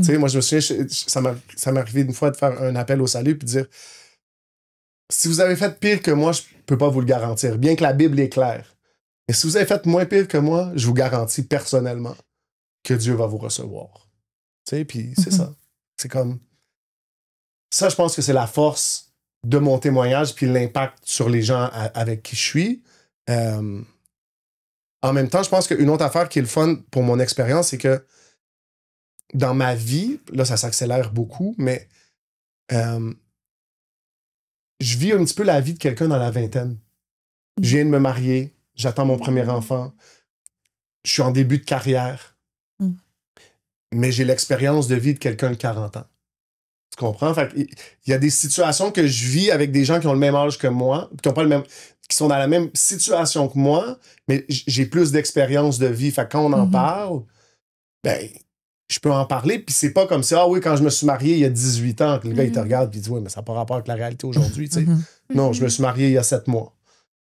T'sais, moi, je me souviens, ça m'est arrivé une fois de faire un appel au salut puis de dire, si vous avez fait pire que moi, je peux pas vous le garantir, bien que la Bible est claire. Mais si vous avez fait moins pire que moi, je vous garantis personnellement que Dieu va vous recevoir. Tu sais, puis c'est ça. C'est comme... Ça, je pense que c'est la force de mon témoignage puis l'impact sur les gens avec qui je suis. En même temps, je pense qu'une autre affaire qui est le fun pour mon expérience, c'est que dans ma vie, là, ça s'accélère beaucoup, mais Je vis un petit peu la vie de quelqu'un dans la vingtaine. Je viens de me marier, j'attends mon premier enfant, je suis en début de carrière, mais j'ai l'expérience de vie de quelqu'un de 40 ans. Tu comprends? Fait il y a des situations que je vis avec des gens qui ont le même âge que moi, qui ont pas le même, qui sont dans la même situation que moi, mais j'ai plus d'expérience de vie. Fait que quand on en parle, ben, je peux en parler, puis c'est pas comme ça, ah oui, quand je me suis marié il y a 18 ans, que le gars, il te regarde, puis il dit, oui, mais ça n'a pas rapport avec la réalité aujourd'hui, tu sais. Non, je me suis marié il y a 7 mois,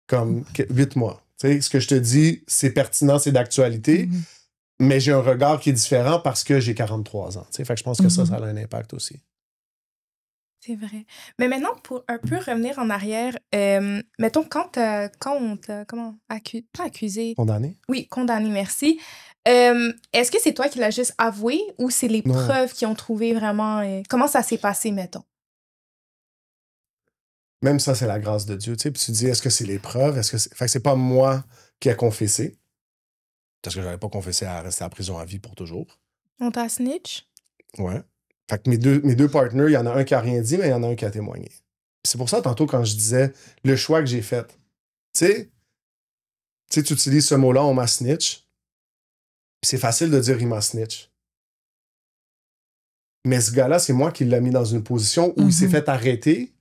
comme 8 mois. Tu sais, ce que je te dis, c'est pertinent, c'est d'actualité, mais j'ai un regard qui est différent parce que j'ai 43 ans, tu sais. Fait que je pense que ça a un impact aussi. C'est vrai. Mais maintenant, pour un peu revenir en arrière, mettons, quand on t'a, pas accusé? Condamné? Oui, condamné, merci. Est-ce que c'est toi qui l'as juste avoué ou c'est les preuves qui ont trouvé vraiment... comment ça s'est passé, mettons? Même ça, c'est la grâce de Dieu, tu sais. Puis tu dis, est-ce que c'est les preuves? Fait que c'est pas moi qui ai confessé. Parce que j'avais pas confessé à rester en prison à vie pour toujours. On t'a snitch? Ouais. Fait que mes deux partners, il y en a un qui a rien dit, mais il y en a un qui a témoigné. Puis c'est pour ça, tantôt, quand je disais le choix que j'ai fait, tu sais, tu utilises ce mot-là, on m'a snitch. Puis c'est facile de dire il m'a snitch. Mais ce gars-là, c'est moi qui l'ai mis dans une position où il s'est fait arrêter.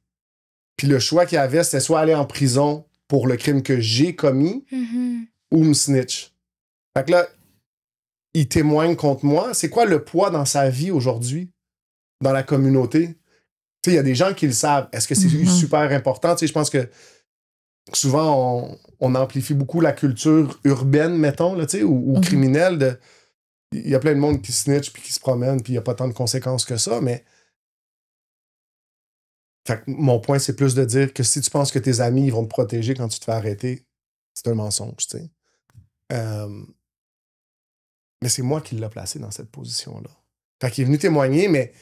Puis le choix qu'il avait, c'était soit aller en prison pour le crime que j'ai commis ou me snitch. Fait que là, il témoigne contre moi. C'est quoi le poids dans sa vie aujourd'hui? Dans la communauté. Tu sais, il y a des gens qui le savent. Est-ce que c'est super important? Tu sais, je pense que souvent, on amplifie beaucoup la culture urbaine, mettons, là, tu sais, ou criminelle. Il y a plein de monde qui snitch puis qui se promène puis il n'y a pas tant de conséquences que ça, mais fait que mon point, c'est plus de dire que si tu penses que tes amis ils vont te protéger quand tu te fais arrêter, c'est un mensonge, tu sais. Mais c'est moi qui l'ai placé dans cette position-là. Fait qu'il est venu témoigner, mais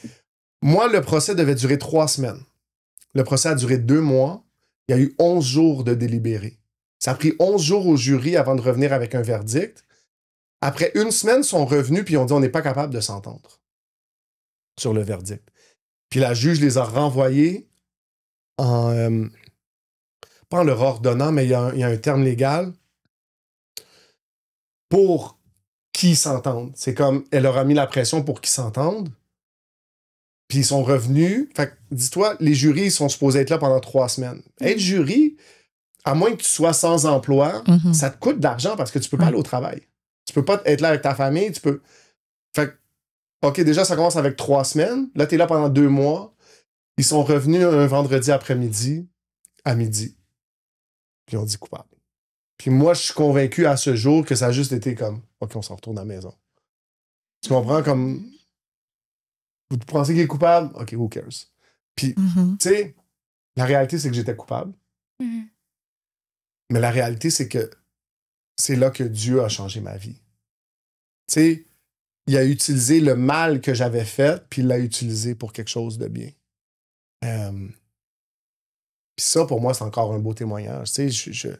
moi, le procès devait durer 3 semaines. Le procès a duré 2 mois. Il y a eu 11 jours de délibéré. Ça a pris 11 jours au jury avant de revenir avec un verdict. Après 1 semaine, ils sont revenus puis ils ont dit on n'est pas capable de s'entendre sur le verdict. Puis la juge les a renvoyés en... pas en leur ordonnant, mais il y a un terme légal pour qu'ils s'entendent. C'est comme elle leur a mis la pression pour qu'ils s'entendent. Puis ils sont revenus. Fait que, dis-toi, les jurys, ils sont supposés être là pendant 3 semaines. Être jury, à moins que tu sois sans emploi, ça te coûte de l'argent parce que tu peux pas aller au travail. Tu peux pas être là avec ta famille. Tu peux... Fait que, OK, déjà, ça commence avec 3 semaines. Là, t'es là pendant 2 mois. Ils sont revenus un vendredi après-midi, à midi. Puis ils ont dit coupable. Puis moi, je suis convaincu à ce jour que ça a juste été comme, OK, on s'en retourne à la maison. Tu comprends? Comme... Vous pensez qu'il est coupable? OK, who cares? Puis, tu sais, la réalité, c'est que j'étais coupable. Mais la réalité, c'est que c'est là que Dieu a changé ma vie. Tu sais, il a utilisé le mal que j'avais fait, puis il l'a utilisé pour quelque chose de bien. Puis ça, pour moi, c'est encore un beau témoignage. Tu sais,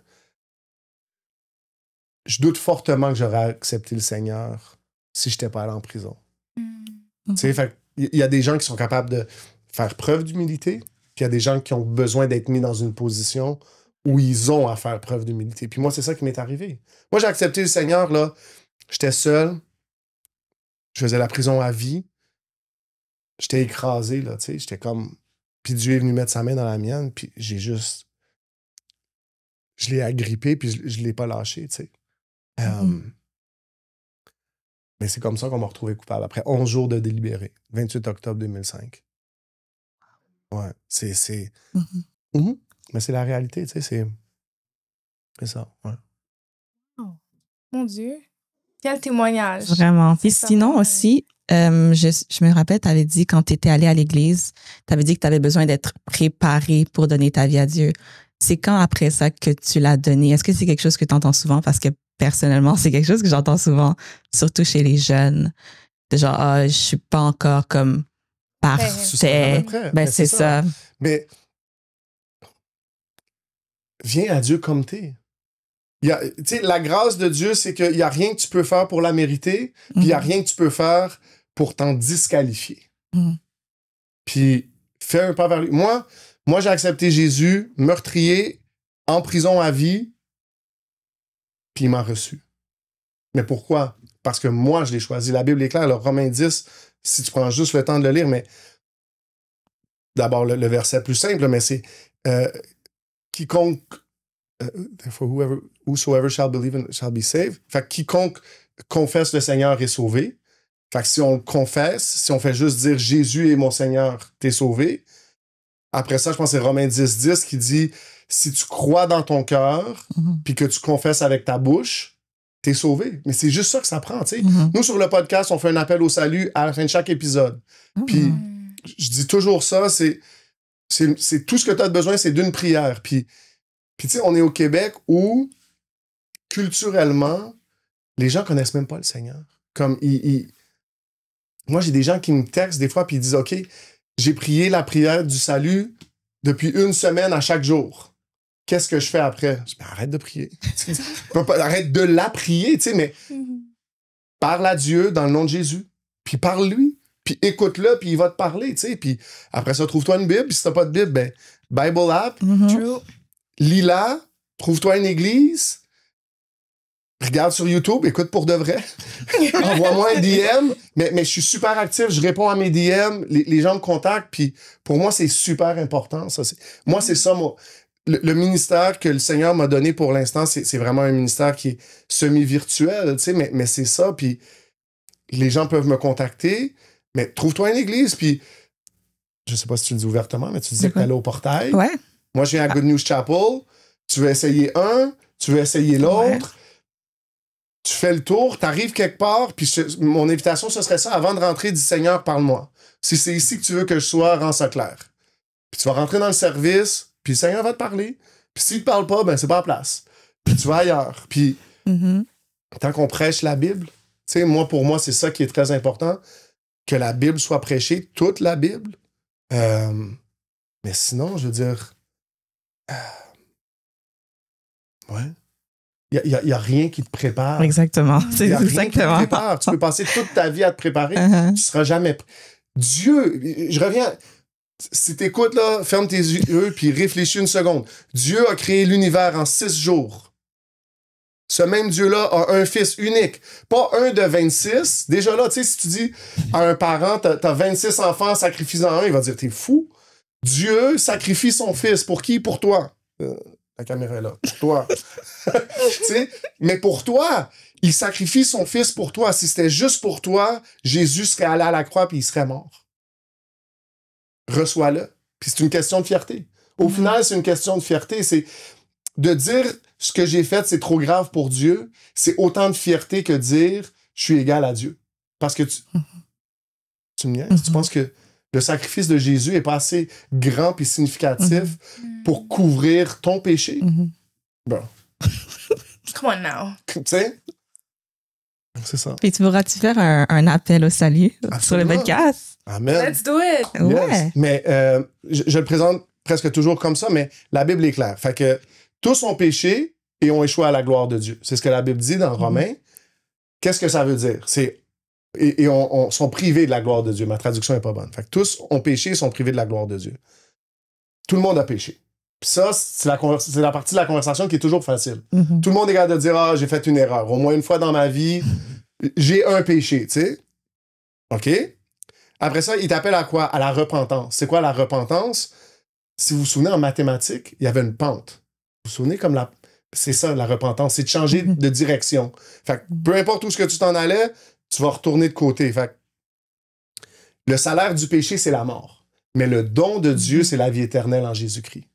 je doute fortement que j'aurais accepté le Seigneur si je n'étais pas allé en prison. Tu sais, fait il y a des gens qui sont capables de faire preuve d'humilité, puis il y a des gens qui ont besoin d'être mis dans une position où ils ont à faire preuve d'humilité. Puis moi, c'est ça qui m'est arrivé. Moi, j'ai accepté le Seigneur, là. J'étais seul. Je faisais la prison à vie. J'étais écrasé, là, tu sais. J'étais comme... Puis Dieu est venu mettre sa main dans la mienne, puis j'ai juste... Je l'ai agrippé, puis je l'ai pas lâché, tu sais. Mais c'est comme ça qu'on m'a retrouvé coupable, après 11 jours de délibéré, 28 octobre 2005. Ouais, c'est... Mais c'est la réalité, tu sais, c'est ça, ouais. Oh, mon Dieu, quel témoignage! Vraiment. Puis sinon aussi, je me rappelle, tu avais dit quand tu étais allé à l'église, tu avais dit que tu avais besoin d'être préparé pour donner ta vie à Dieu. C'est quand après ça que tu l'as donné? Est-ce que c'est quelque chose que tu entends souvent? Parce que personnellement, c'est quelque chose que j'entends souvent, surtout chez les jeunes. De genre, je suis pas encore comme parfait. Ben, c'est ça. Mais viens à Dieu comme t'es. Tu sais, la grâce de Dieu, c'est qu'il n'y a rien que tu peux faire pour la mériter, puis il n'y a rien que tu peux faire pour t'en disqualifier. Puis fais un pas vers lui. Moi, j'ai accepté Jésus, meurtrier, en prison à vie, puis il m'a reçu. Mais pourquoi? Parce que moi, je l'ai choisi. La Bible est claire, le Romains 10, si tu prends juste le temps de le lire, mais d'abord, le verset plus simple, mais c'est quiconque, whosoever shall believe shall be saved. Fait que quiconque confesse le Seigneur est sauvé. Fait que si on le confesse, si on fait juste dire Jésus est mon Seigneur, t'es sauvé. Après ça, je pense que c'est Romains 10 qui dit si tu crois dans ton cœur, puis que tu confesses avec ta bouche, t'es sauvé. Mais c'est juste ça que ça prend, tu sais. Nous, sur le podcast, on fait un appel au salut à la fin de chaque épisode. Puis, je dis toujours ça, c'est tout ce que tu as besoin, c'est d'une prière. Puis tu sais, on est au Québec où, culturellement, les gens connaissent même pas le Seigneur. Comme, moi, j'ai des gens qui me textent des fois, puis ils disent, OK, j'ai prié la prière du salut depuis 1 semaine à chaque jour. Qu'est-ce que je fais après? Je dis, arrête de prier. Arrête de la prier, tu sais, mais parle à Dieu dans le nom de Jésus. Puis parle-lui. Puis écoute-le, puis il va te parler, tu sais. Puis après ça, trouve-toi une Bible. Puis si t'as pas de Bible, ben, Bible app. True. Lis-la. Trouve-toi une église. Regarde sur YouTube. Écoute pour de vrai. Envoie-moi un DM. Mais je suis super actif. Je réponds à mes DM. Les gens me contactent. Puis pour moi, c'est super important. Ça, moi, c'est ça, moi. Le ministère que le Seigneur m'a donné pour l'instant, c'est vraiment un ministère qui est semi-virtuel, tu sais, mais c'est ça, puis les gens peuvent me contacter, mais trouve-toi une église, puis je sais pas si tu le dis ouvertement, mais tu disais que t'allais au portail. Ouais. Moi, je viens à Good News Chapel, tu veux essayer un, tu veux essayer l'autre, tu fais le tour, t'arrives quelque part, puis mon invitation, ce serait ça, avant de rentrer, dis Seigneur, parle-moi. Si c'est ici que tu veux que je sois, rends ça clair. Puis tu vas rentrer dans le service, puis le Seigneur va te parler. Puis s'il te parle pas, ben c'est pas à place. Puis tu vas ailleurs. Puis tant qu'on prêche la Bible, tu sais, pour moi, c'est ça qui est très important, que la Bible soit prêchée, toute la Bible. Mais sinon, je veux dire... ouais. Il y a rien qui te prépare. Exactement. C'est Rien qui te exactement. prépare. Tu peux passer toute ta vie à te préparer. Tu seras jamais... Dieu, je reviens... Si t'écoutes, là, ferme tes yeux puis réfléchis une seconde. Dieu a créé l'univers en 6 jours. Ce même Dieu-là a un fils unique. Pas un de 26. Déjà là, tu sais, si tu dis à un parent, t'as 26 enfants, sacrifie-en un, il va dire, t'es fou. Dieu sacrifie son fils. Pour qui? Pour toi. La caméra est là. Pour toi. Tu sais, mais pour toi, il sacrifie son fils pour toi. Si c'était juste pour toi, Jésus serait allé à la croix puis il serait mort. Reçois-le. Puis c'est une question de fierté. Au final, c'est une question de fierté. C'est de dire ce que j'ai fait, c'est trop grave pour Dieu. C'est autant de fierté que dire je suis égal à Dieu. Parce que tu me niaises. Tu penses que le sacrifice de Jésus est pas assez grand puis significatif pour couvrir ton péché? Bon. Come on now. Tu sais? C'est ça. Puis tu voudras-tu faire un appel au salut sur le podcast? Amen. Let's do it. Yes. Ouais. Mais je le présente presque toujours comme ça, mais la Bible est claire. Fait que tous ont péché et ont échoué à la gloire de Dieu. C'est ce que la Bible dit dans Romains. Qu'est-ce que ça veut dire? C'est et on sont privés de la gloire de Dieu. Ma traduction n'est pas bonne. Fait que tous ont péché et sont privés de la gloire de Dieu. Tout le monde a péché. Puis ça, c'est la partie de la conversation qui est toujours facile. Tout le monde est capable de dire « Ah, j'ai fait une erreur. Au moins une fois dans ma vie, j'ai un péché. » Tu sais? OK? Après ça, il t'appelle à quoi? À la repentance. C'est quoi la repentance? Si vous vous souvenez, en mathématiques, il y avait une pente. Vous vous souvenez comme la... C'est ça, la repentance. C'est de changer de direction. Fait que peu importe où ce que tu t'en allais, tu vas retourner de côté. Fait que le salaire du péché, c'est la mort. Mais le don de Dieu, c'est la vie éternelle en Jésus-Christ.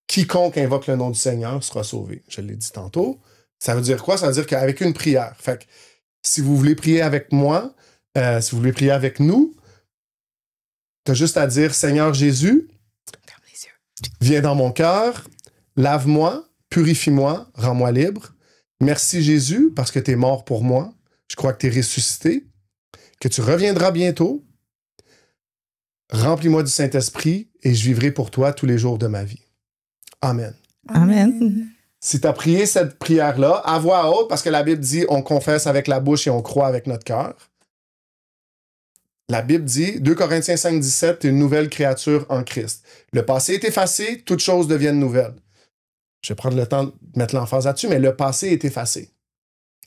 Quiconque invoque le nom du Seigneur sera sauvé. Je l'ai dit tantôt. Ça veut dire quoi? Ça veut dire qu'avec une prière. Fait que si vous voulez prier avec moi, si vous voulez prier avec nous, tu as juste à dire « Seigneur Jésus, Ferme les yeux. viens dans mon cœur, lave-moi, purifie-moi, rends-moi libre. Merci Jésus parce que tu es mort pour moi. Je crois que tu es ressuscité, que tu reviendras bientôt. Remplis-moi du Saint-Esprit et je vivrai pour toi tous les jours de ma vie. Amen. » Amen. Si tu as prié cette prière-là, à voix haute, parce que la Bible dit on confesse avec la bouche et on croit avec notre cœur. La Bible dit, 2 Corinthiens 5, 17, t'es une nouvelle créature en Christ. Le passé est effacé, toutes choses deviennent nouvelles. Je vais prendre le temps de mettre l'emphase là-dessus, mais le passé est effacé.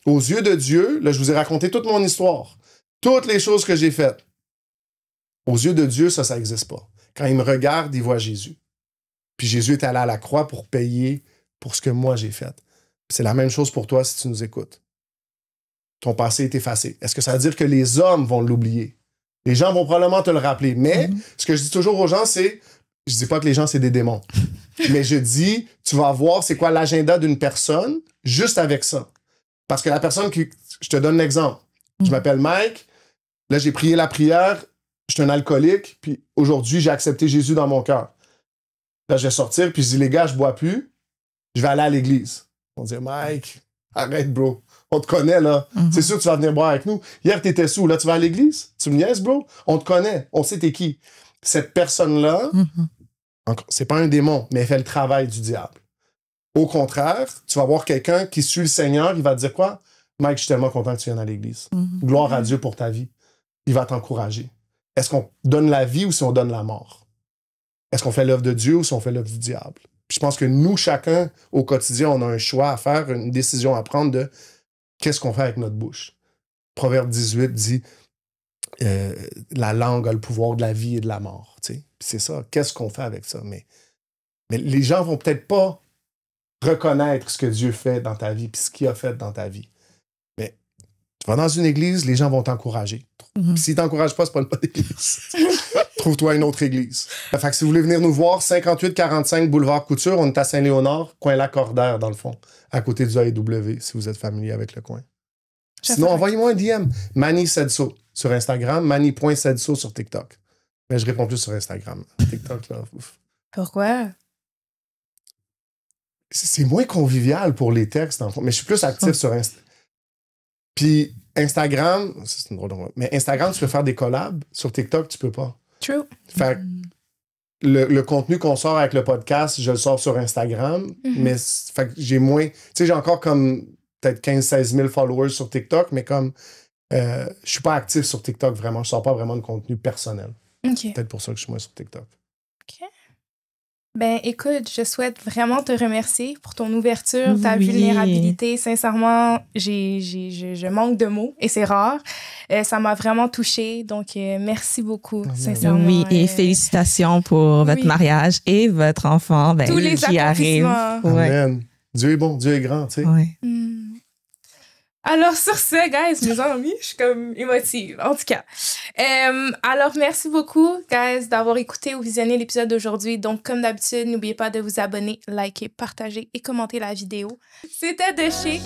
Aux yeux de Dieu, là, je vous ai raconté toute mon histoire, toutes les choses que j'ai faites. Aux yeux de Dieu, ça n'existe pas. Quand il me regarde, il voit Jésus. Puis Jésus est allé à la croix pour payer pour ce que moi j'ai fait. C'est la même chose pour toi si tu nous écoutes. Ton passé est effacé. Est-ce que ça veut dire que les hommes vont l'oublier? Les gens vont probablement te le rappeler. Mais ce que je dis toujours aux gens, c'est... Je dis pas que les gens, c'est des démons. Mais je dis, tu vas voir c'est quoi l'agenda d'une personne juste avec ça. Parce que la personne qui... Je te donne l'exemple. Je m'appelle Mike. Là, j'ai prié la prière. Je suis un alcoolique. Puis aujourd'hui, j'ai accepté Jésus dans mon cœur. Là, je vais sortir. Puis je dis, les gars, je bois plus. Je vais aller à l'église. On dit, Mike, arrête, bro. On te connaît, là. C'est sûr que tu vas venir boire avec nous. Hier, t'étais sous. Là, tu vas à l'église? Tu me niaises, bro? On te connaît. On sait t'es qui. Cette personne-là, c'est pas un démon, mais elle fait le travail du diable. Au contraire, tu vas voir quelqu'un qui suit le Seigneur, il va te dire quoi? Mike, je suis tellement content que tu viennes à l'église. Gloire à Dieu pour ta vie. Il va t'encourager. Est-ce qu'on donne la vie ou si on donne la mort? Est-ce qu'on fait l'œuvre de Dieu ou si on fait l'œuvre du diable? Puis je pense que nous, chacun, au quotidien, on a un choix à faire, une décision à prendre de qu'est-ce qu'on fait avec notre bouche. Proverbe 18 dit la langue a le pouvoir de la vie et de la mort. Puis c'est ça. Qu'est-ce qu'on fait avec ça? Mais les gens vont peut-être pas reconnaître ce que Dieu fait dans ta vie puis ce qu'il a fait dans ta vie. Mais tu vas dans une église, les gens vont t'encourager. S'ils t'encouragent pas, c'est pas une bonne église. Trouve-toi une autre église. Fait que si vous voulez venir nous voir, 5845 Boulevard Couture, on est à Saint-Léonard, coin Lacordaire, dans le fond, à côté du AEW, si vous êtes familier avec le coin. Sinon, envoyez-moi un DM. Manny Sedso sur Instagram, Manny.Sedso sur TikTok. Mais je réponds plus sur Instagram. TikTok, là, ouf. Pourquoi? C'est moins convivial pour les textes, dans le fond. Mais je suis plus actif sur Instagram. Puis Instagram, c'est une drôle de... Mais Instagram, tu peux faire des collabs. Sur TikTok, tu peux pas. True. Fait le contenu qu'on sort avec le podcast, je le sors sur Instagram. Mais fait que j'ai moins... Tu sais, j'ai encore comme peut-être 15-16 000 followers sur TikTok, mais comme je suis pas actif sur TikTok vraiment. Je sors pas vraiment de contenu personnel. OK. Peut-être pour ça que je suis moins sur TikTok. OK. Ben, écoute, je souhaite vraiment te remercier pour ton ouverture, ta vulnérabilité. Sincèrement, je manque de mots et c'est rare. Ça m'a vraiment touchée. Donc, merci beaucoup, sincèrement. Oui, et félicitations pour votre mariage et votre enfant tous les qui arrive. Amen. Dieu est bon, Dieu est grand, tu sais. Ouais. Alors, sur ce, guys, mes amis, je suis comme émotive, en tout cas. Alors, merci beaucoup, guys, d'avoir écouté ou visionné l'épisode d'aujourd'hui. Donc, comme d'habitude, n'oubliez pas de vous abonner, liker, partager et commenter la vidéo. C'était The Chic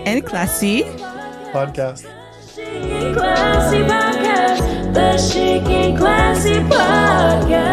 and Classy Podcast. The Chic and Classy Podcast.